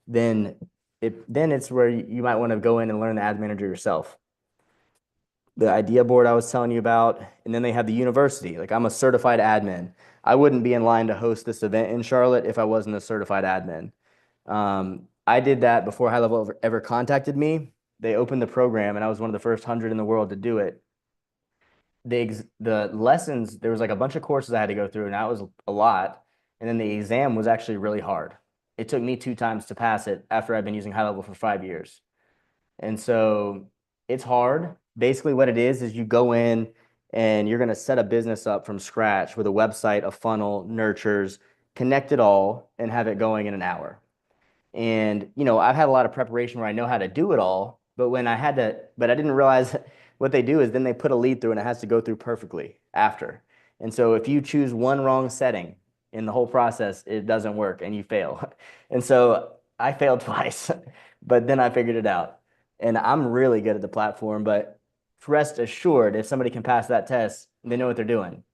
then it's where you might want to go in and learn the ad manager yourself. The idea board I was telling you about, and then they have the university. Like I'm a certified admin. I wouldn't be in line to host this event in Charlotte if I wasn't a certified admin. I did that before HighLevel ever contacted me. They opened the program and I was one of the first 100 in the world to do it. The lessons, there was like a bunch of courses I had to go through and that was a lot. And then the exam was actually really hard. It took me 2 times to pass it after I've been using HighLevel for 5 years. And so it's hard. Basically what it is you go in and you're going to set a business up from scratch with a website, a funnel, nurtures, connect it all and have it going in an hour. And, I've had a lot of preparation where I know how to do it all, but I didn't realize what they do is then they put a lead through and it has to go through perfectly after. And so if you choose one wrong setting in the whole process, it doesn't work and you fail. And so I failed twice, but then I figured it out. And I'm really good at the platform, but rest assured, if somebody can pass that test, they know what they're doing.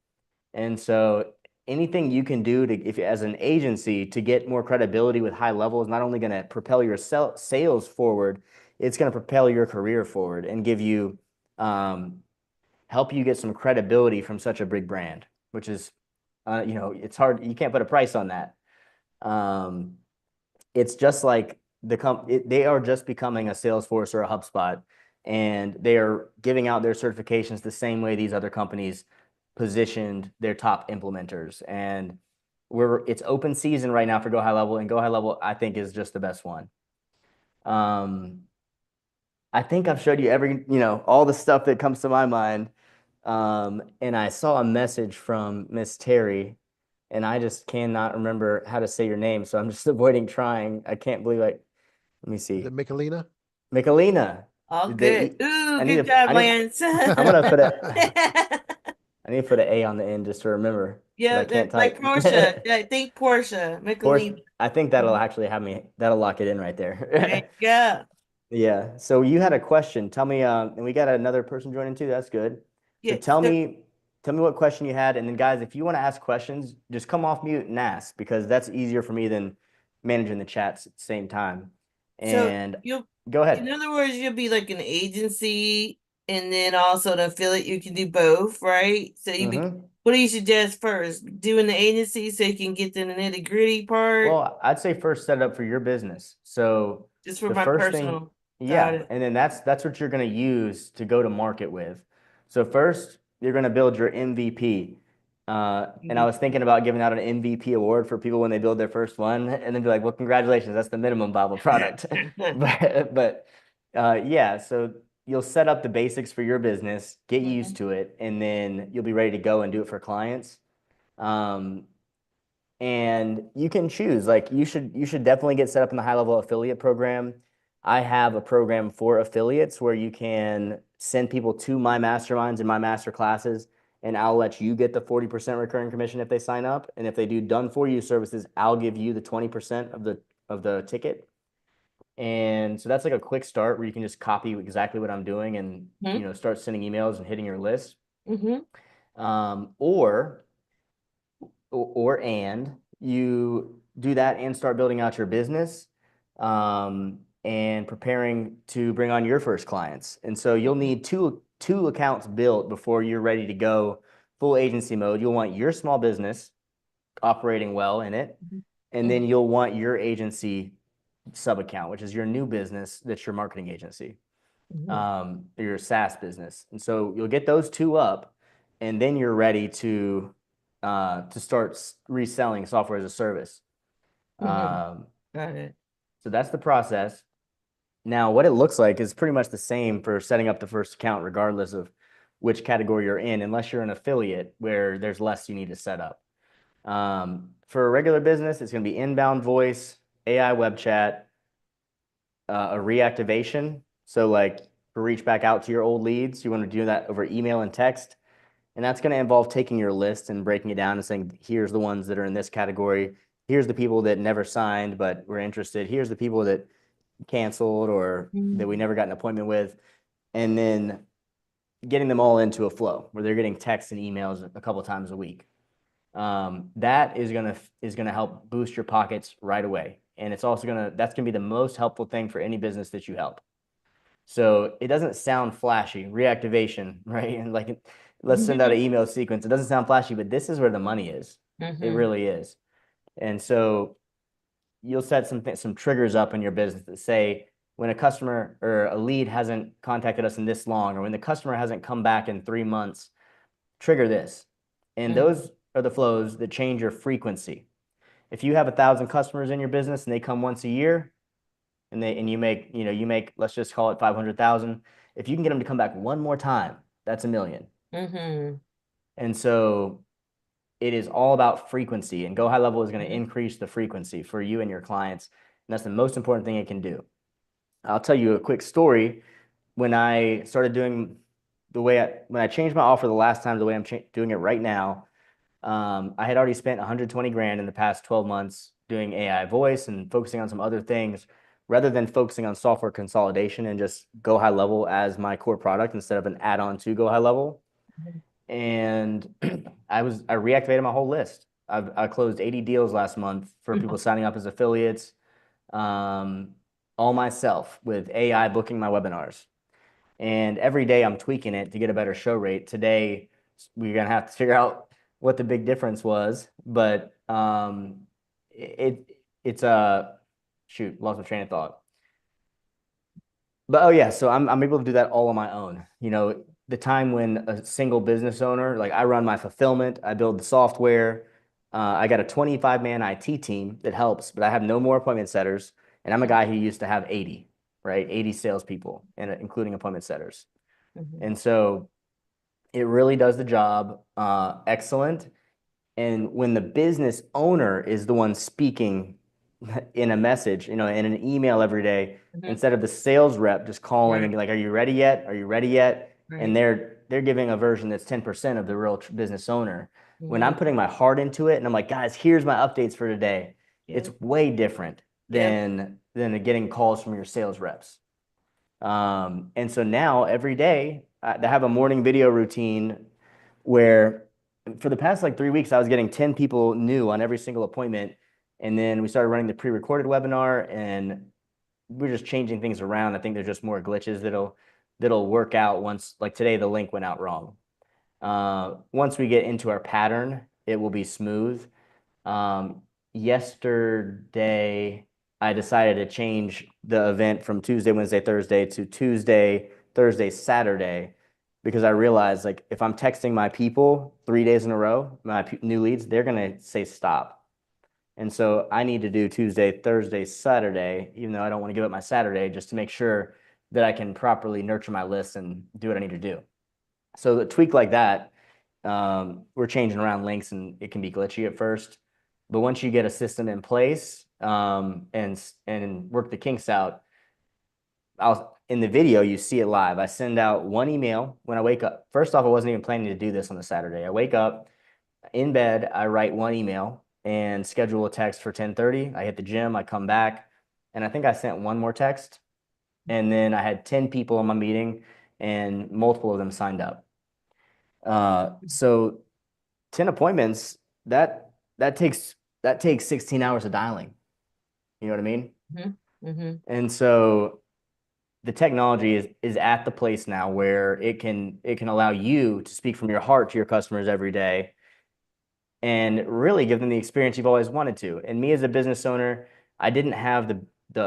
And so anything you can do if as an agency to get more credibility with HighLevel is not only going to propel your sales forward, it's going to propel your career forward and give you, help you get some credibility from such a big brand, which is, it's hard. You can't put a price on that. It's just like they are just becoming a Salesforce or a HubSpot, and they are giving out their certifications the same way these other companies positioned their top implementers. And it's open season right now for Go HighLevel, and Go HighLevel I think is just the best one. I think I've showed you all the stuff that comes to my mind. And I saw a message from Miss Terry, and I just cannot remember how to say your name, so I'm just avoiding trying. I can't believe let me see. Is it Michelina? Michelina. Oh, good. Good job, Lance. I'm gonna put I need to put an A on the end just to remember. Yeah, I can't like type. Portia. I think Portia. Michelina. I think that'll actually that'll lock it in right there. There you go. Yeah. So you had a question. Tell me, and we got another person joining too. That's good. So Yeah, tell me what question you had. And then guys, if you want to ask questions, just come off mute and ask because that's easier for me than managing the chats at the same time. so And you'll, go in ahead. other words, you'll be like an agency and then also an affiliate. You can do both, right? So what do you suggest first? Doing the agency so you can get to the nitty gritty part? Well, I'd say first set it up for your business. So Just for the my first thing, personal. Got yeah, it. and then that's what you're going to use to go to market with. So first, you're going to build your MVP. And I was thinking about giving out an MVP award for people when they build their first one, and then be like, "Well, congratulations, that's the minimum viable product." But yeah, so you'll set up the basics for your business, get used to it, and then you'll be ready to go and do it for clients. And you can choose, like you should definitely get set up in the HighLevel affiliate program. I have a program for affiliates where you can send people to my masterminds and my master classes, and I'll let you get the 40% recurring commission if they sign up. And if they do done for you services, I'll give you the 20% of the ticket. And so that's like a quick start where you can just copy exactly what I'm doing and start sending emails and hitting your list. And you do that and start building out your business and preparing to bring on your first clients. And so you'll need two accounts built before you're ready to go full agency mode. You'll want your small business operating well in it, and then you'll want your agency sub account, which is your new business that's your marketing agency, your SaaS business. And so you'll get those two up, and then you're ready to start reselling software as a service. Got it. So that's the process. Now, what it looks like is pretty much the same for setting up the first account, regardless of which category you're in, unless you're an affiliate where there's less you need to set up. For a regular business, it's going to be inbound voice, AI web chat, a reactivation. So like to reach back out to your old leads, you want to do that over email and text. And that's going to involve taking your list and breaking it down and saying, here's the ones that are in this category. Here's the people that never signed but were interested. Here's the people that canceled or that we never got an appointment with. And then getting them all into a flow where they're getting texts and emails a couple of times a week. That is gonna help boost your pockets right away. And it's also that's gonna be the most helpful thing for any business that you help. So it doesn't sound flashy, reactivation, right? And like, let's send out an email sequence. It doesn't sound flashy, but this is where the money is. It really is. And so you'll set some triggers up in your business that say when a customer or a lead hasn't contacted us in this long, or when the customer hasn't come back in 3 months, trigger this. And those are the flows that change your frequency. If you have 1,000 customers in your business and they come once a year, and you make let's just call it 500,000. If you can get them to come back one more time, that's $1 million. And so it is all about frequency, and Go High Level is going to increase the frequency for you and your clients. And that's the most important thing it can do. I'll tell you a quick story. When I started doing when I changed my offer the last time, the way I'm doing it right now, I had already spent 120 grand in the past 12 months doing AI voice and focusing on some other things rather than focusing on software consolidation and just Go High Level as my core product instead of an add-on to Go High Level. And I reactivated my whole list. I closed 80 deals last month for people signing up as affiliates, all myself with AI booking my webinars. And every day I'm tweaking it to get a better show rate. Today, we're going to have to figure out what the big difference was, but it's a shoot, lost my train of thought. But oh yeah, so I'm able to do that all on my own. The time when a single business owner, like I run my fulfillment, I build the software, I got a 25-man IT team that helps, but I have no more appointment setters, and I'm a guy who used to have 80, right? 80 salespeople, and including appointment setters. And so it really does the job excellent. And when the business owner is the one speaking in a message, in an email every day, instead of the sales rep just calling and be like, "Are you ready yet? Are you ready yet?" And they're giving a version that's 10% of the real business owner. When I'm putting my heart into it and I'm like, "Guys, here's my updates for today," it's way different than getting calls from your sales reps. And so now every day I have a morning video routine where for the past like 3 weeks, I was getting 10 people new on every single appointment. And then we started running the pre-recorded webinar, and we're just changing things around. I think there's just more glitches that'll work out once, like today, the link went out wrong. Once we get into our pattern, it will be smooth. Yesterday, I decided to change the event from Tuesday, Wednesday, Thursday to Tuesday, Thursday, Saturday, because I realized like if I'm texting my people 3 days in a row, my new leads, they're going to say stop. And so I need to do Tuesday, Thursday, Saturday, even though I don't want to give up my Saturday, just to make sure that I can properly nurture my list and do what I need to do. So the tweak like that, we're changing around links and it can be glitchy at first. But once you get a system in place and work the kinks out, in the video, you see it live. I send out one email when I wake up. First off, I wasn't even planning to do this on the Saturday. I wake up in bed, I write one email and schedule a text for 10:30. I hit the gym, I come back, and I think I sent one more text. And then I had 10 people in my meeting and multiple of them signed up. So 10 appointments, that takes 16 hours of dialing. You know what I mean? Mm-hmm. Mm-hmm. And so the technology is at the place now where it can allow you to speak from your heart to your customers every day and really give them the experience you've always wanted to. And me as a business owner, I didn't have the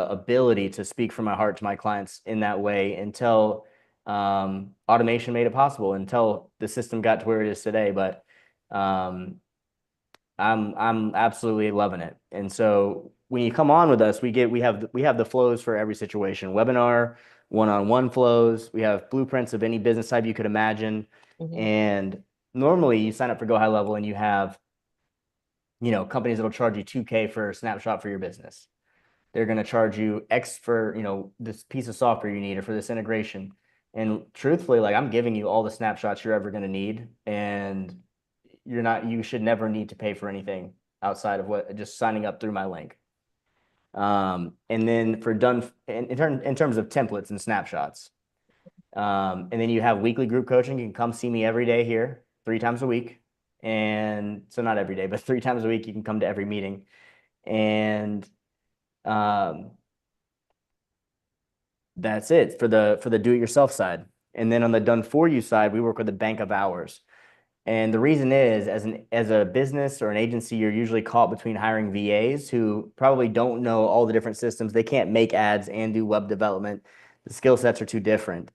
ability to speak from my heart to my clients in that way until automation made it possible, until the system got to where it is today. But I'm absolutely loving it. And so when you come on with us, we have the flows for every situation: webinar, one-on-one flows. We have blueprints of any business type you could imagine. Mm-hmm. And normally you sign up for Go High Level and you have, companies that'll charge you $2K for a snapshot for your business. They're going to charge you X for, this piece of software you need or for this integration. And truthfully, like I'm giving you all the snapshots you're ever going to need, and you should never need to pay for anything outside of just signing up through my link. And then in terms of templates and snapshots. And then you have weekly group coaching. You can come see me every day here, 3 times a week. And so not every day, but 3 times a week, you can come to every meeting. And that's it for the do-it-yourself side. And then on the done-for-you side, we work with a bank of hours. And the reason is, as a business or an agency, you're usually caught between hiring VAs who probably don't know all the different systems. They can't make ads and do web development. The skill sets are too different.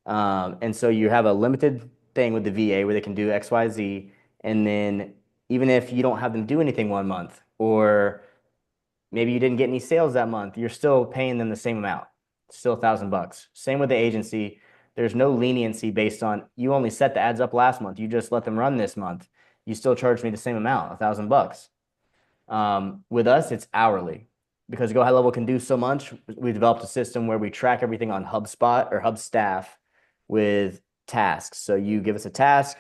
And so you have a limited thing with the VA where they can do X, Y, Z. And then even if you don't have them do anything 1 month, or maybe you didn't get any sales that month, you're still paying them the same amount, still $1,000. Same with the agency. There's no leniency based on you only set the ads up last month. You just let them run this month. You still charge me the same amount, $1,000. With us, it's hourly because Go High Level can do so much. We developed a system where we track everything on HubSpot or Hubstaff with tasks. So you give us a task.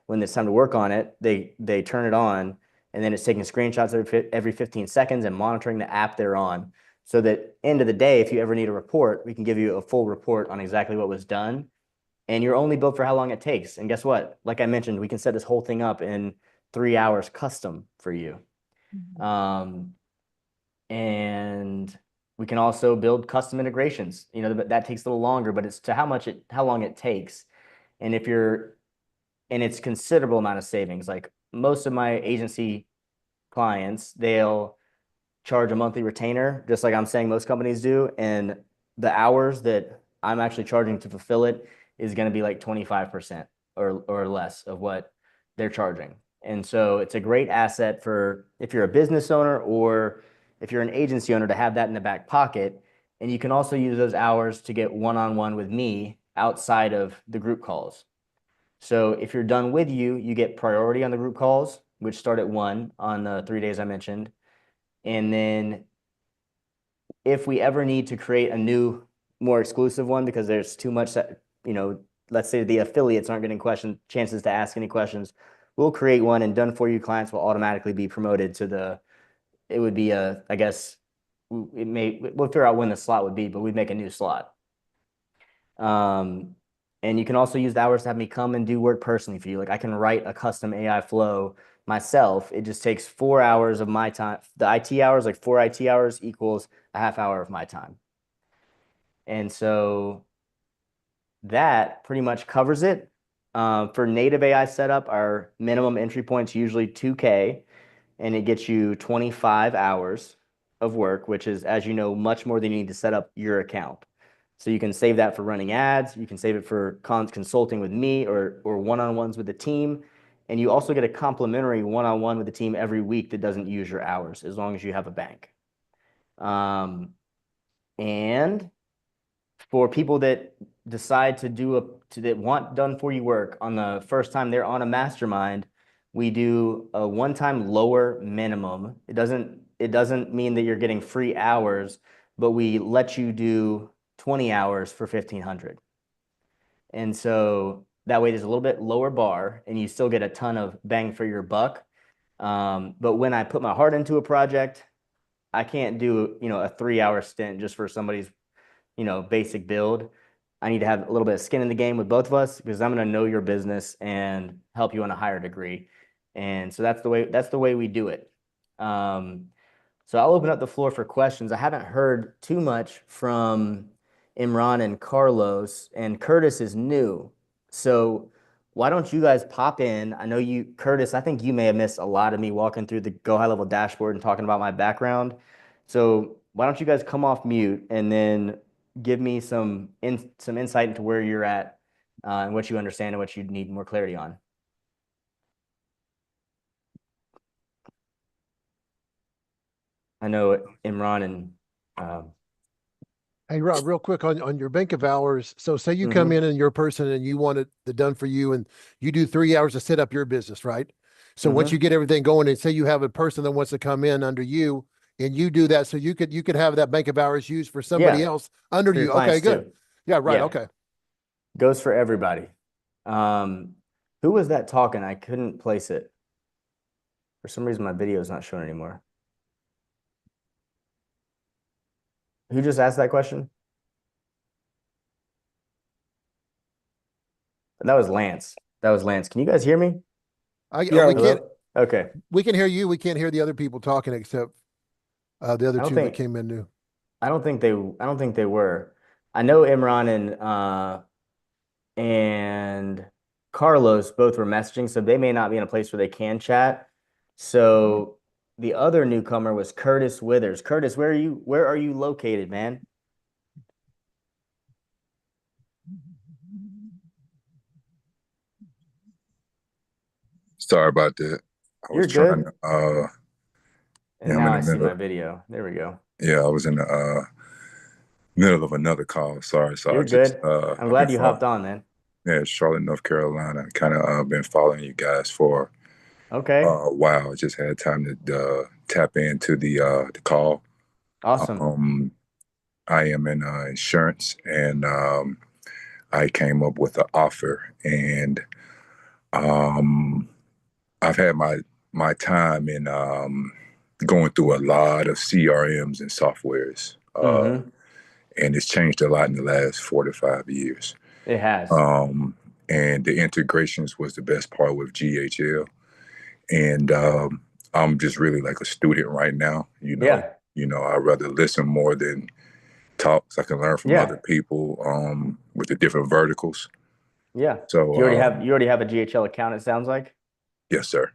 When it's time to work on it, they turn it on, and then it's taking screenshots every 15 seconds and monitoring the app they're on. So that end of the day, if you ever need a report, we can give you a full report on exactly what was done. And you're only billed for how long it takes. And guess what? Like I mentioned, we can set this whole thing up in 3 hours custom for you. And we can also build custom integrations. That takes a little longer, but it's to how long it takes. And it's considerable amount of savings. Like most of my agency clients, they'll charge a monthly retainer, just like I'm saying most companies do. And the hours that I'm actually charging to fulfill it is going to be like 25% or less of what they're charging. And so it's a great asset for if you're a business owner or if you're an agency owner to have that in the back pocket. And you can also use those hours to get one-on-one with me outside of the group calls. So if you're done with you get priority on the group calls, which start at 1 on the 3 days I mentioned. And then if we ever need to create a new, more exclusive one, because there's too much that, let's say the affiliates aren't getting chances to ask any questions, we'll create one, and done for you clients will automatically be promoted to it would be we'll figure out when the slot would be, but we'd make a new slot And you can also use the hours to have me come and do work personally for you. Like I can write a custom AI flow myself. It just takes 4 hours of my time. The IT hours, like 4 IT hours equals a half hour of my time. And so that pretty much covers it. For native AI setup, our minimum entry point is usually 2K, and it gets you 25 hours of work, which is, as you know, much more than you need to set up your account. So you can save that for running ads. You can save it for consulting with me or one-on-ones with the team. And you also get a complimentary one-on-one with the team every week that doesn't use your hours, as long as you have a bank. And for people that decide to that want done for you work on the first time they're on a mastermind, we do a one-time lower minimum. It doesn't mean that you're getting free hours, but we let you do 20 hours for 1,500. And so that way there's a little bit lower bar and you still get a ton of bang for your buck. But when I put my heart into a project, I can't do, a 3-hour stint just for somebody's, basic build. I need to have a little bit of skin in the game with both of us because I'm going to know your business and help you on a higher degree. And so that's the way we do it. So I'll open up the floor for questions. I haven't heard too much from Imran and Carlos, and Curtis is new. So why don't you guys pop in? I know you, Curtis, I think you may have missed a lot of me walking through the Go High Level dashboard and talking about my background. So why don't you guys come off mute and then give me some insight into where you're at and what you understand and what you need more clarity on. I know Imran and Hey Rob, real quick on your bank of hours. So say you come in and you're a person and you want it done for you and you do 3 hours to set up your business, right? So once you get everything going and say you have a person that wants to come in under you and you do that, so you could have that bank of hours used for somebody else under you. Okay, good. Too. Yeah, right. Yeah. Okay. Goes for everybody. Who was that talking? I couldn't place it. For some reason, my video is not showing anymore. Who just asked that question? That was Lance. Can you guys hear me? We can't. Okay. We can hear you. We can't hear the other people talking except the other two that came in new. I don't think they were. I know Imran and Carlos both were messaging, so they may not be in a place where they can chat. So the other newcomer was Curtis Withers. Curtis, where are you located, man? Sorry about that. You're good. And now I see my video. There we go. Yeah, I was in the middle of another call. Sorry. So you're good. I'm glad you hopped on, man. Yeah, Charlotte, North Carolina. Kind of been following you guys for a while. Just had time to tap into the call. Awesome. I am in insurance, and I came up with an offer, and I've had my time in going through a lot of CRMs and softwares, and it's changed a lot in the last 4 to 5 years. It has. And the integrations was the best part with GHL, and I'm just really like a student right now. I'd rather listen more than talk, so I can learn from other people with the different verticals. Yeah. So you already have a GHL account, it sounds like? Yes, sir.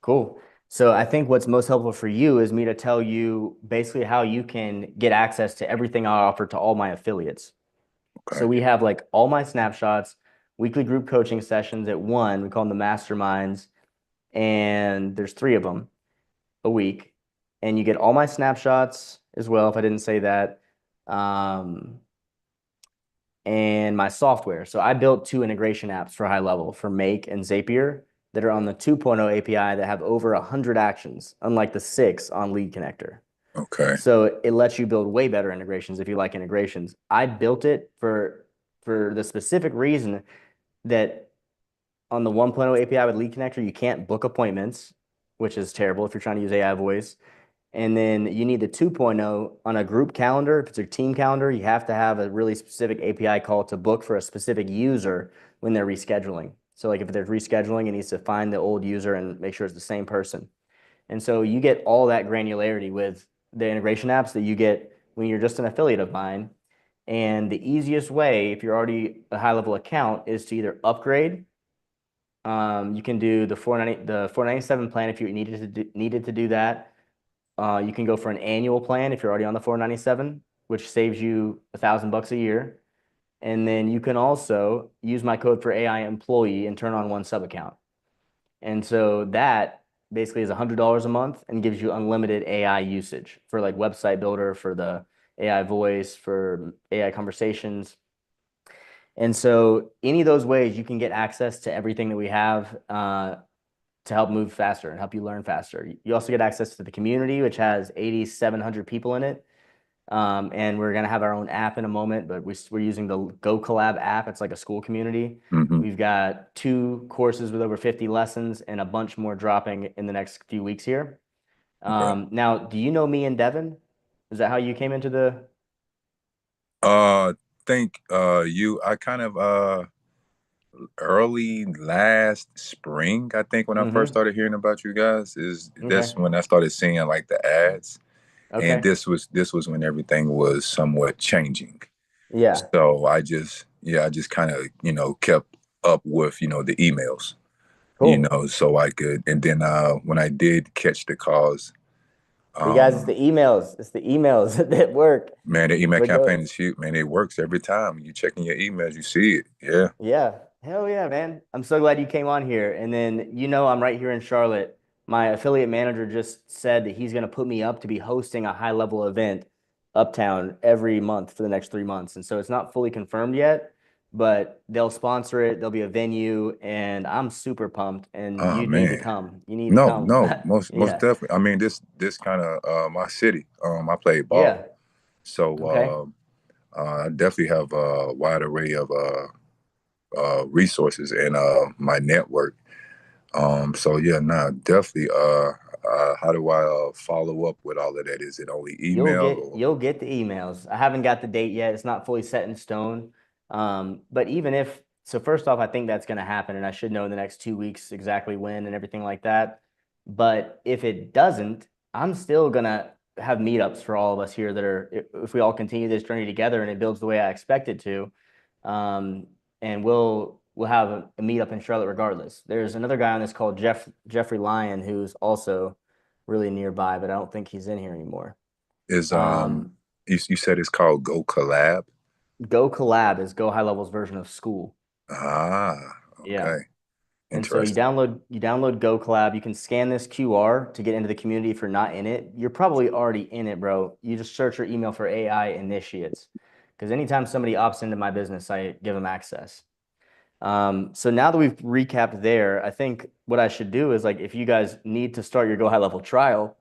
Cool. So I think what's most helpful for you is me to tell you basically how you can get access to everything I offer to all my affiliates. Okay. So we have like all my snapshots, weekly group coaching sessions at one, we call them the masterminds, and there's 3 of them a week. And you get all my snapshots as well, if I didn't say that. And my software. So I built 2 integration apps for HighLevel, for Make and Zapier, that are on the 2.0 API that have over 100 actions, unlike the 6 on Lead Connector. Okay. So it lets you build way better integrations if you like integrations. I built it for the specific reason that on the 1.0 API with Lead Connector, you can't book appointments, which is terrible if you're trying to use AI voice. And then you need the 2.0 on a group calendar. If it's a team calendar, you have to have a really specific API call to book for a specific user when they're rescheduling. So like if they're rescheduling, it needs to find the old user and make sure it's the same person. And so you get all that granularity with the integration apps that you get when you're just an affiliate of mine. And the easiest way, if you're already a HighLevel account, is to either upgrade. You can do the $497 plan if you needed to do that. You can go for an annual plan if you're already on the $497, which saves you $1,000 a year. And then you can also use my code for AI employee and turn on one sub account. And so that basically is $100 a month and gives you unlimited AI usage for like website builder, for the AI voice, for AI conversations. And so any of those ways you can get access to everything that we have to help move faster and help you learn faster. You also get access to the community, which has 8,700 people in it. And we're going to have our own app in a moment, but we're using the Go Collab app. It's like a school community. We've got 2 courses with over 50 lessons and a bunch more dropping in the next few weeks here. Now, do you know me and Devin? Is that how you came into the? I kind of early last spring, I think, when I first started hearing about you guys, that's when I started seeing like the ads. And this was when everything was somewhat changing. Yeah. So I just kind of, kept up with, the emails, so I could. And then when I did catch the calls, you guys, it's the emails. It's the emails that work. Man, the email campaign is huge. Man, it works every time. You checking your emails, you see it. Yeah. Yeah. Hell yeah, man. I'm so glad you came on here. And then, I'm right here in Charlotte. My affiliate manager just said that he's going to put me up to be hosting a HighLevel event uptown every month for the next 3 months. And so it's not fully confirmed yet, but they'll sponsor it. There'll be a venue, and I'm super pumped. And you need to come. You need to come. No, most definitely. I mean, this kind of my city. I played ball. Yeah. So I definitely have a wide array of resources in my network. So yeah, definitely. How do I follow up with all of that? Is it only email? You'll get the emails. I haven't got the date yet. It's not fully set in stone. But even if so, first off, I think that's going to happen, and I should know in the next 2 weeks exactly when and everything like that. But if it doesn't, I'm still gonna have meetups for all of us here that are, if we all continue this journey together and it builds the way I expect it to. And we'll have a meetup in Charlotte regardless. There's another guy on this called Jeffrey Lyon, who's also really nearby, but I don't think he's in here anymore. You said it's called Go Collab? Go Collab is Go HighLevel's version of school. Okay. Yeah. And so you download Go Collab. You can scan this QR to get into the community if you're not in it. You're probably already in it, bro. You just search your email for AI initiates. Because anytime somebody opts into my business, I give them access. So now that we've recapped there, I think what I should do is, like, if you guys need to start your Go HighLevel trial,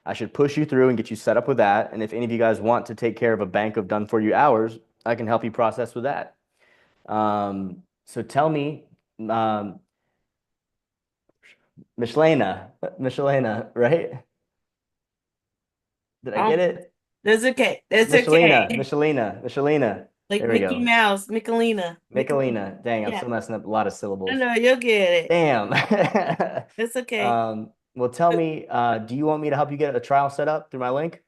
I should push you through and get you set up with that. And if any of you guys want to take care of a bank of done for you hours, I can help you process with that. So tell me, Michelena, right? Did I get it? That's okay. That's okay. Michelena. Like there we Mickey go. Mouse, Michelena. Dang, I'm still messing up a lot of syllables. I know, you'll get it. Damn. It's okay. Well, tell me, do you want me to help you get a trial set up through my link?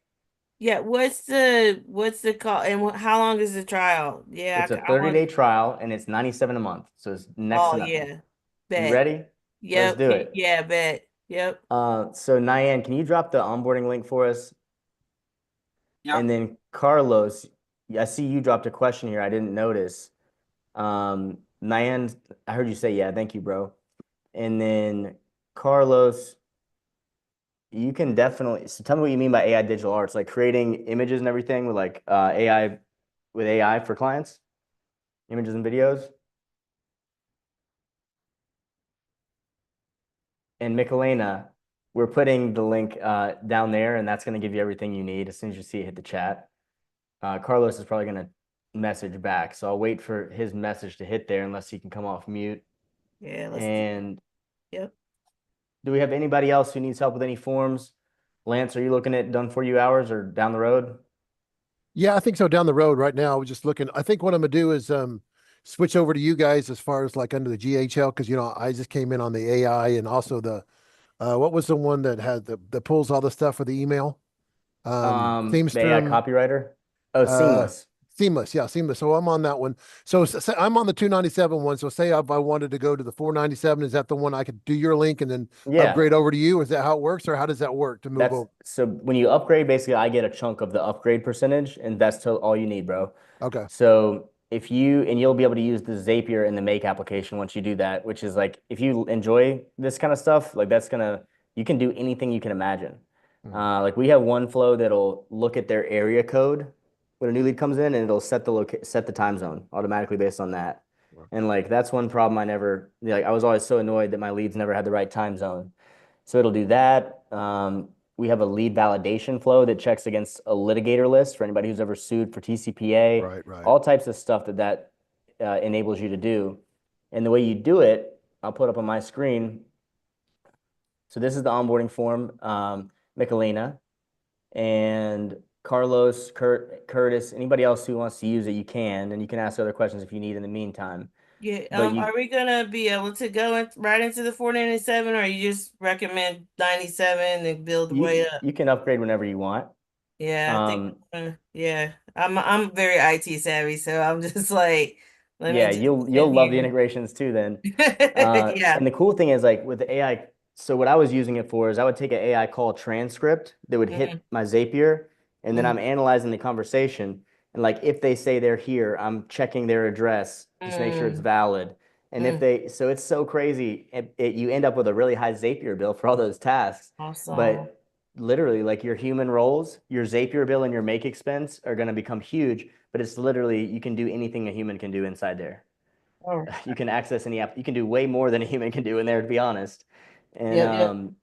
Yeah, what's the call and how long is the trial? Yeah, it's a 30-day trial and it's $97 a month, so it's next to nothing. Yeah, bet. You ready? Yep. Let's do it. Yeah, bet. Yep. So Nyan, can you drop the onboarding link for us? Yeah. And then Carlos, I see you dropped a question here. I didn't notice. Nyan, I heard you say, yeah, thank you, bro. And then Carlos, you can definitely, so tell me what you mean by AI digital arts, like creating images and everything with like AI for clients, images and videos. And Michelena, we're putting the link down there, and that's going to give you everything you need as soon as you see it hit the chat. Carlos is probably going to message back, so I'll wait for his message to hit there unless he can come off mute. Yeah. And yep. Do we have anybody else who needs help with any forms? Lance, are you looking at done for you hours or down the road? Yeah, I think so. Down the road right now, I was just looking. I think what I'm gonna do is switch over to you guys as far as like under the GHL, because I just came in on the AI and also the what was the one that had that pulls all the stuff for the email? The AI Themestream, copywriter. Oh, uh Seamless. Seamless, yeah, Seamless. So I'm on that one. So I'm on the 297 one. So say if I wanted to go to the 497, is that the one I could do your link and then Yeah. upgrade over to you? Is that how it works, or how does that work to move over? So when you upgrade, basically I get a chunk of the upgrade percentage, and that's all you need, bro. Okay. So you'll be able to use the Zapier in the Make application once you do that, which is like, if you enjoy this kind of stuff, like you can do anything you can imagine. Like we have one flow that'll look at their area code when a new lead comes in, and it'll set the time zone automatically based on that. And like, that's one problem I was always so annoyed that my leads never had the right time zone. So it'll do that. We have a lead validation flow that checks against a litigator list for anybody who's ever sued for TCPA. Right. All types of stuff that enables you to do. And the way you do it, I'll put up on my screen. So this is the onboarding form. Michelina and Carlos, Curtis, anybody else who wants to use it, you can, and you can ask other questions if you need in the meantime. Yeah. Are we gonna be able to go right into the 497, or you just recommend 97 and build the way up? You can upgrade whenever you want. Yeah, I think yeah. I'm very IT savvy, so I'm just like, you'll love the integrations too then. Yeah. And the cool thing is, like, with the AI, so what I was using it for is I would take an AI call transcript that would hit my Zapier, and then I'm analyzing the conversation. And like, if they say they're here, I'm checking their address just to make sure it's valid. And so it's so crazy. You end up with a really high Zapier bill for all those tasks. Awesome. But literally, like, your human roles, your Zapier bill and your make expense are going to become huge, but it's literally, you can do anything a human can do inside there. Oh. You can access any app. You can do way more than a human can do in there, to be honest. And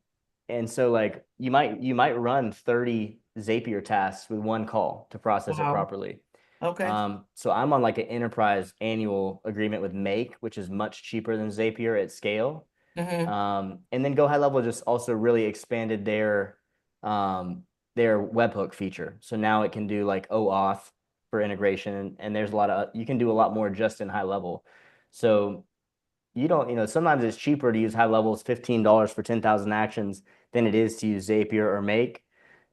and so, like, you might run 30 Zapier tasks with one call to process it properly. Okay. So I'm on like an enterprise annual agreement with Make, which is much cheaper than Zapier at scale. And then Go HighLevel just also really expanded their webhook feature. So now it can do like OAuth for integration, and there's you can do a lot more just in HighLevel. So sometimes it's cheaper to use HighLevel's $15 for 10,000 actions than it is to use Zapier or Make.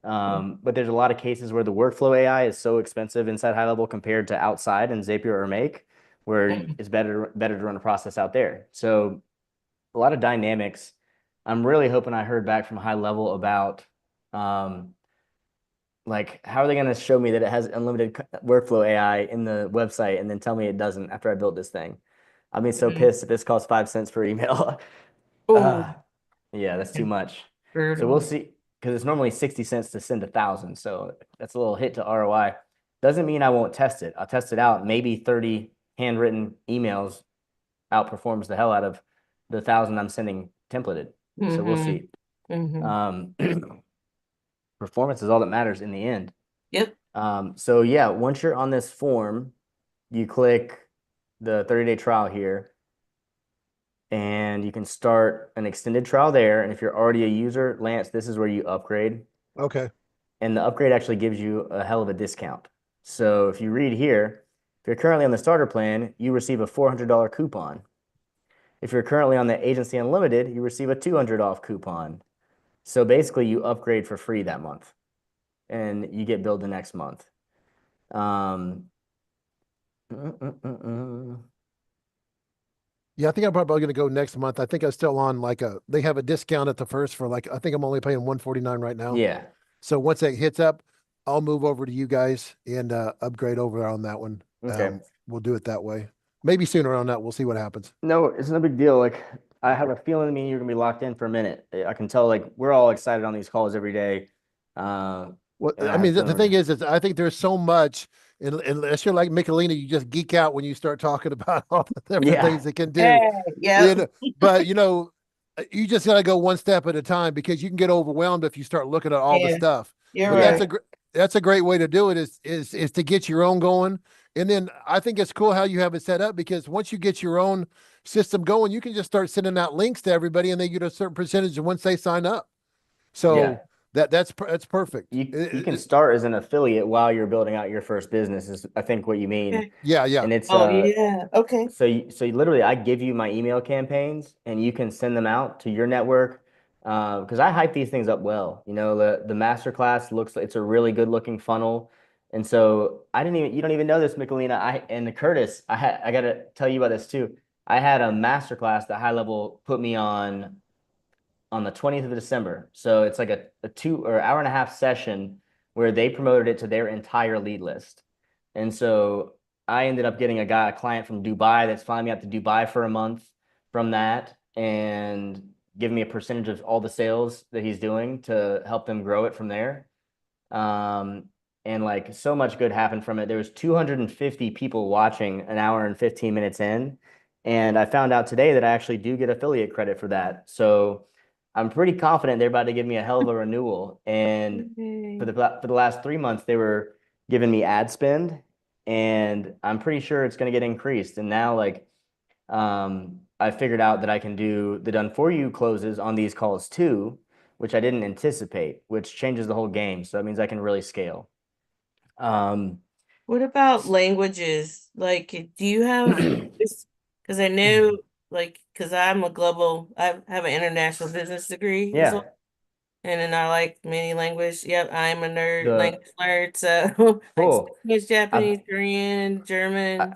But there's a lot of cases where the workflow AI is so expensive inside HighLevel compared to outside in Zapier or Make, where it's better to run a process out there. So a lot of dynamics. I'm really hoping I heard back from HighLevel about like, how are they going to show me that it has unlimited workflow AI in the website and then tell me it doesn't after I built this thing? I'll be so pissed if this costs 5 cents per email. Yeah, that's too much. So we'll see, because it's normally 60 cents to send 1,000. So that's a little hit to ROI. Doesn't mean I won't test it. I'll test it out. Maybe 30 handwritten emails outperforms the hell out of the 1,000 I'm sending templated. So we'll see. Performance is all that matters in the end. Yep. So yeah, once you're on this form, you click the 30-day trial here, and you can start an extended trial there. And if you're already a user, Lance, this is where you upgrade. Okay. And the upgrade actually gives you a hell of a discount. So if you read here, if you're currently on the starter plan, you receive a $400 coupon. If you're currently on the Agency Unlimited, you receive a $200 off coupon. So basically, you upgrade for free that month, and you get billed the next month. Yeah, I think I'm probably going to go next month. I think I'm still on they have a discount at the first for I think I'm only paying $149 right now. Yeah. So once that hits up, I'll move over to you guys and upgrade over on that one. Okay. We'll do it that way. Maybe sooner on that. We'll see what happens. No, it's no big deal. Like, I have a feeling you're going to be locked in for a minute. I can tell, like, we're all excited on these calls every day. Well, I mean, the thing is I think there's so much, unless you're like Michelina, you just geek out when you start talking about all the different things it can do. But you just got to go one step at a time, because you can get overwhelmed if you start looking at all the stuff. That's a great way to do it, is to get your own going. And then I think it's cool how you have it set up, because once you get your own system going, you can just start sending out links to everybody, and they get a certain percentage once they sign up. So That's perfect. You can start as an affiliate while you're building out your first business is I think what you mean. Okay. Yeah, yeah. And it's yeah. Okay. so literally I give you my email campaigns and you can send them out to your network. Because I hype these things up well. You know, the masterclass looks like it's a really good looking funnel. And so you don't even know this, Michelina. And Curtis, I gotta tell you about this too. I had a masterclass that HighLevel put me on the 20th of December. So it's like a 2 or hour and a half session where they promoted it to their entire lead list. And so I ended up getting a client from Dubai that's flying me out to Dubai for a month from that and giving me a percentage of all the sales that he's doing to help them grow it from there. And like so much good happened from it. There was 250 people watching an hour and 15 minutes in. And I found out today that I actually do get affiliate credit for that. So I'm pretty confident they're about to give me a hell of a renewal. And for the last 3 months, they were giving me ad spend, and I'm pretty sure it's going to get increased. And now, like, I figured out that I can do the done for you closes on these calls too, which I didn't anticipate, which changes the whole game. So that means I can really scale. What about languages? Like, do you have this? Because I know, like, because I have an international business degree. Yeah. And then I like many language. Yep, I'm a language nerd. So Cool. Spanish, Japanese, Korean, German.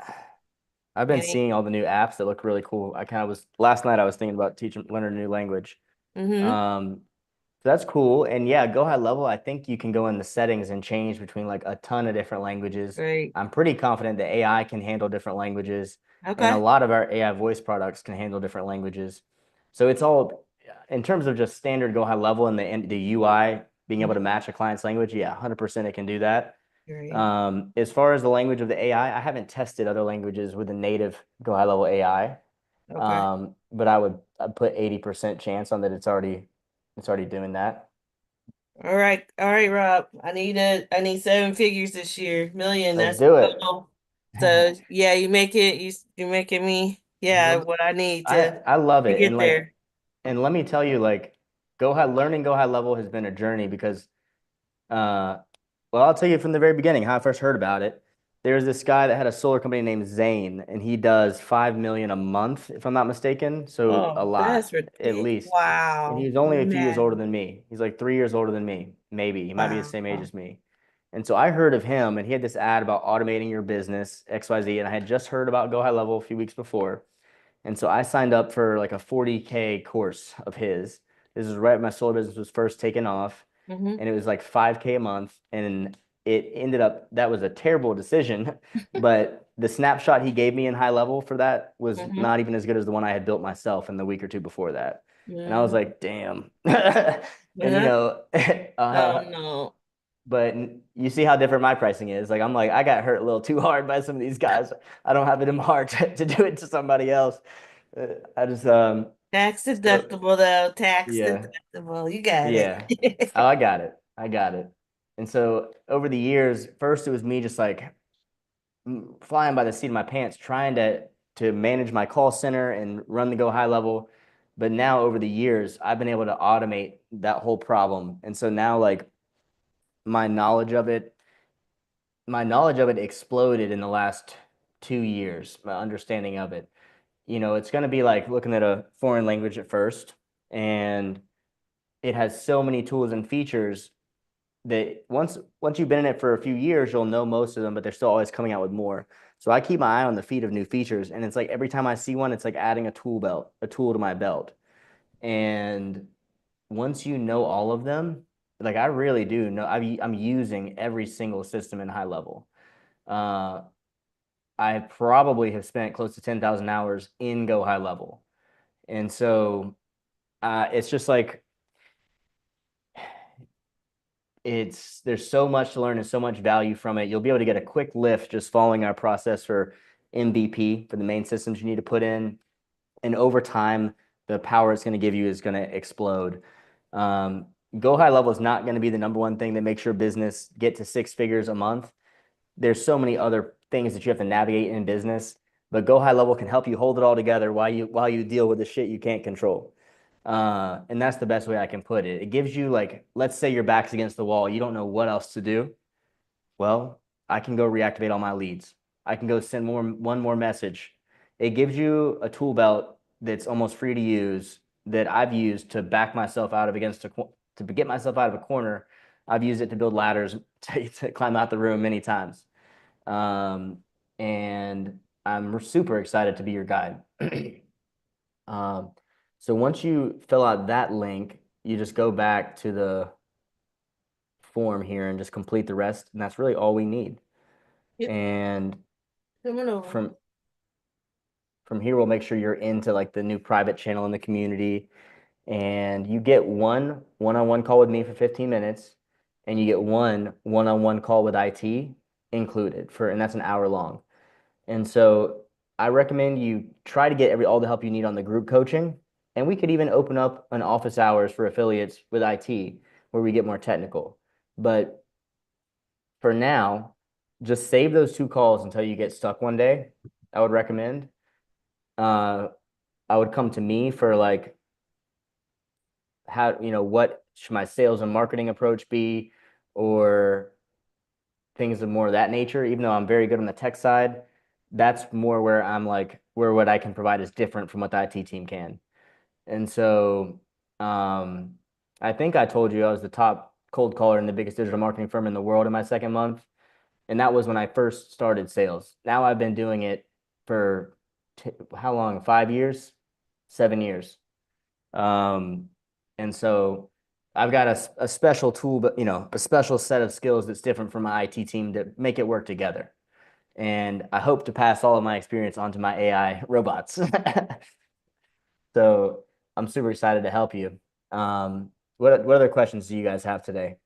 I've been seeing all the new apps that look really cool. Last night I was thinking about learning a new language. So that's cool. And yeah, Go HighLevel, I think you can go in the settings and change between like a ton of different languages. Right. I'm pretty confident that AI can handle different languages. Okay. And a lot of our AI voice products can handle different languages. So it's all, in terms of just standard Go HighLevel and the UI being able to match a client's language, yeah, 100% it can do that. Right. As far as the language of the AI, I haven't tested other languages with a native Go HighLevel AI. Okay. But I'd put 80% chance on that it's already doing that. All right, Rob. I need 7 figures this year, million. Let's That's do it. So yeah, you're making me what I need I love to it. get And there. and let me tell you, like, learning Go HighLevel has been a journey because well, I'll tell you from the very beginning how I first heard about it. There's this guy that had a solar company named Zane, and he does 5 million a month, if I'm not mistaken. So a lot, That's at ridiculous. least. Wow. And he's only a few years Man. older than me. He's like 3 years older than me, maybe. He might be the same age Wow. as me. And so I heard of him, and he had this ad about automating your business, XYZ, and I had just heard about Go HighLevel a few weeks before. And so I signed up for like a 40K course of his. This is right when my solar business was first taking off. And it was like 5K a month. And it ended up, that was a terrible decision. But the snapshot he gave me in HighLevel for that was not even as good as the one I had built myself in the week or two before that. And I was like, damn. And you know, oh no. But you see how different my pricing is. Like, I'm like, I got hurt a little too hard by some of these guys. I don't have it in my heart to do it to somebody else. I just Tax deductible though. Tax Yeah. deductible. You got Yeah. it. Oh, I got it. I got it. And so over the years, first it was me just like flying by the seat of my pants, trying to manage my call center and run the Go HighLevel. But now over the years, I've been able to automate that whole problem. And so now like my knowledge of it exploded in the last 2 years, my understanding of it. You know, it's going to be like looking at a foreign language at first, and it has so many tools and features that once you've been in it for a few years, you'll know most of them, but they're still always coming out with more. So I keep my eye on the feed of new features, and it's like every time I see one, it's like adding a tool to my belt. And once you know all of them, like I really do know, I'm using every single system in HighLevel. I probably have spent close to 10,000 hours in Go HighLevel. And so it's just like, there's so much to learn and so much value from it. You'll be able to get a quick lift just following our process for MVP for the main systems you need to put in. And over time, the power it's going to give you is going to explode. Go HighLevel is not going to be the number one thing that makes your business get to 6 figures a month. There's so many other things that you have to navigate in business, but Go HighLevel can help you hold it all together while you deal with the shit you can't control. And that's the best way I can put it. It gives you, like, let's say your back's against the wall, you don't know what else to do. Well, I can go reactivate all my leads. I can go send one more message. It gives you a tool belt that's almost free to use that I've used to back myself out of to get myself out of a corner. I've used it to build ladders to climb out the room many times. And I'm super excited to be your guide. So once you fill out that link, you just go back to the form here and just complete the rest. And that's really all we need. Yep. And Coming over. from here, we'll make sure you're into like the new private channel in the community. And you get one-on-one call with me for 15 minutes, and you get one-on-one call with IT included and that's an hour long. And so I recommend you try to get all the help you need on the group coaching. And we could even open up an office hours for affiliates with IT where we get more technical. But for now, just save those 2 calls until you get stuck one day. I would recommend. I would come to me for like, how, what should my sales and marketing approach be, or things of more of that nature. Even though I'm very good on the tech side, that's more where I'm like, where what I can provide is different from what the IT team can. And so I think I told you I was the top cold caller in the biggest digital marketing firm in the world in my 2nd month. And that was when I first started sales. Now I've been doing it for how long? 5 years, 7 years. And so I've got a special tool, but a special set of skills that's different from my IT team to make it work together. And I hope to pass all of my experience onto my AI robots. So I'm super excited to help you. What other questions do you guys have today?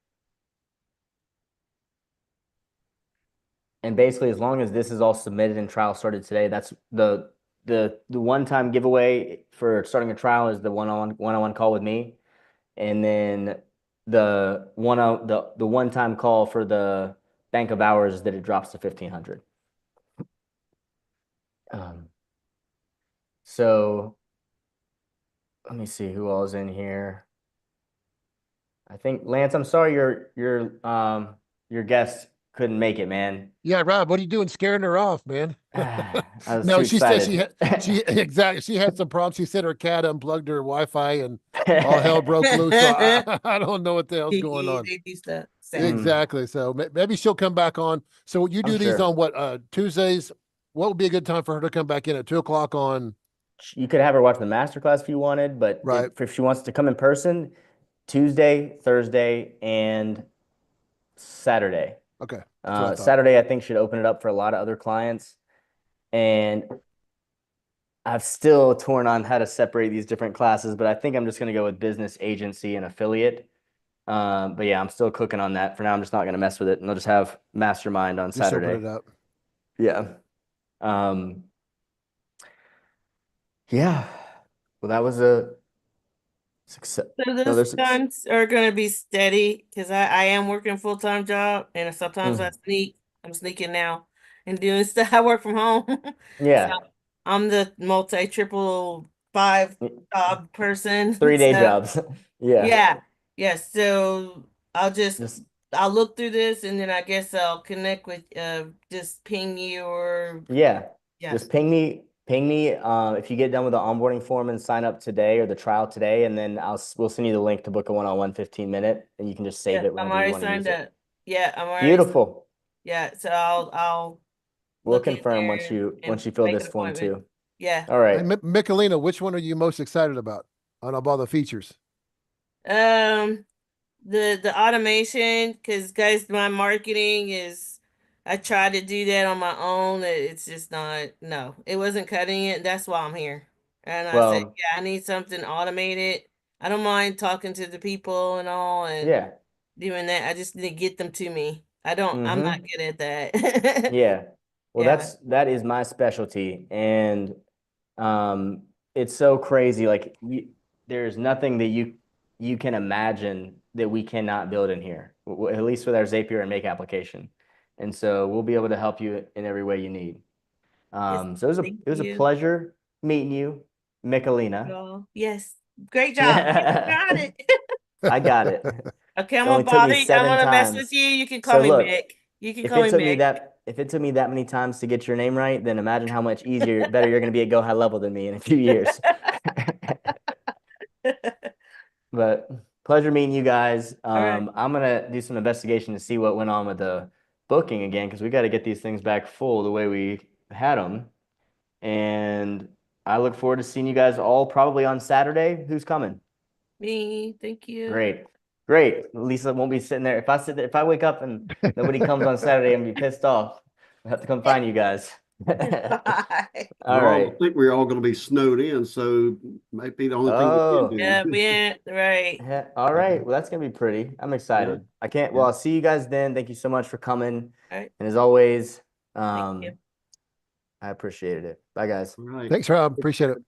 And basically, as long as this is all submitted and trial started today, that's the one-time giveaway for starting a trial is the one-on-one call with me. And then the one-time call for the bank of hours is that it drops to 1,500. So let me see who all is in here. I think Lance, I'm sorry your guest couldn't make it, man. Yeah, Rob, what are you doing scaring her off, man? I was No, too she said excited. she had some problems. She said her cat unplugged her Wi-Fi and all hell broke loose. So I don't know what the hell's going on. They do stuff. Exactly. So maybe she'll come back on. So you do these on what, Tuesdays? What would be a good time for her to come back in at 2:00 on? You could have her watch the masterclass if you wanted, but right. if she wants to come in person, Tuesday, Thursday, and Saturday. Okay. Saturday, I think, should open it up for a lot of other clients. And I've still torn on how to separate these different classes, but I think I'm just going to go with business, agency, and affiliate. But yeah, I'm still cooking on that. For now, I'm just not going to mess with it, and I'll just have mastermind on Saturday. Just open it up. Yeah. Yeah. Well, that was a success. So those stunts are going to be steady because I am working a full-time job, and sometimes I'm sneaking now and doing stuff. I work from home. Yeah. So I'm the triple 5 job person. 3-day jobs. Yeah. Yeah. So I'll I'll look through this, and then I guess I'll connect with just ping you or just ping me if you get done with the onboarding form and sign up today or the trial today, and then we'll send you the link to book a one-on-one 15-minute, and you can just save it whenever you want to use it. Yeah, I'm already beautiful. Yeah, so I'll we'll confirm once you fill this form too. Yeah. All right. Hey, Michelina, which one are you most excited about out of all the features? The automation, because guys, my marketing is, I tried to do that on my own. It's just not, no, it wasn't cutting it. That's why I'm here. And I said, yeah, I need something automated. I don't mind talking to the people and all and doing that. I just need to get them to me. I'm not good at that. Yeah. Well, that is my specialty. And it's so crazy. Like there's nothing that you can imagine that we cannot build in here, at least with our Zapier and Make application. And so we'll be able to help you in every way you need. So it was a pleasure meeting you, Michelina. Yes. Great job. You got it. I got it. Okay, I'm It only gonna took me bother you. I'm 7 gonna mess times. with you. You can So call me look, Mick. You can if call it me took me Mick. that many times to get your name right, then imagine how much better you're going to be at Go High Level than me in a few years. But pleasure meeting you guys. right. I'm gonna do some investigation to see what went on with the booking again, because we got to get these things back full the way we had them. And I look forward to seeing you guys all probably on Saturday. Who's coming? Me. Thank you. Great. Lisa won't be sitting there. If I wake up and nobody comes on Saturday, I'm gonna be pissed off. I have to come find you guys. Bye. All right. I think we're all going to be snowed in, so maybe the only thing we can Yeah, do. right. All right. Well, that's gonna be pretty. I'm excited. I can't. Well, I'll see you guys then. Thank you so much for coming. All right. And as always, Thank you. I appreciated it. Bye, guys. All right. Thanks, Rob. Appreciate it.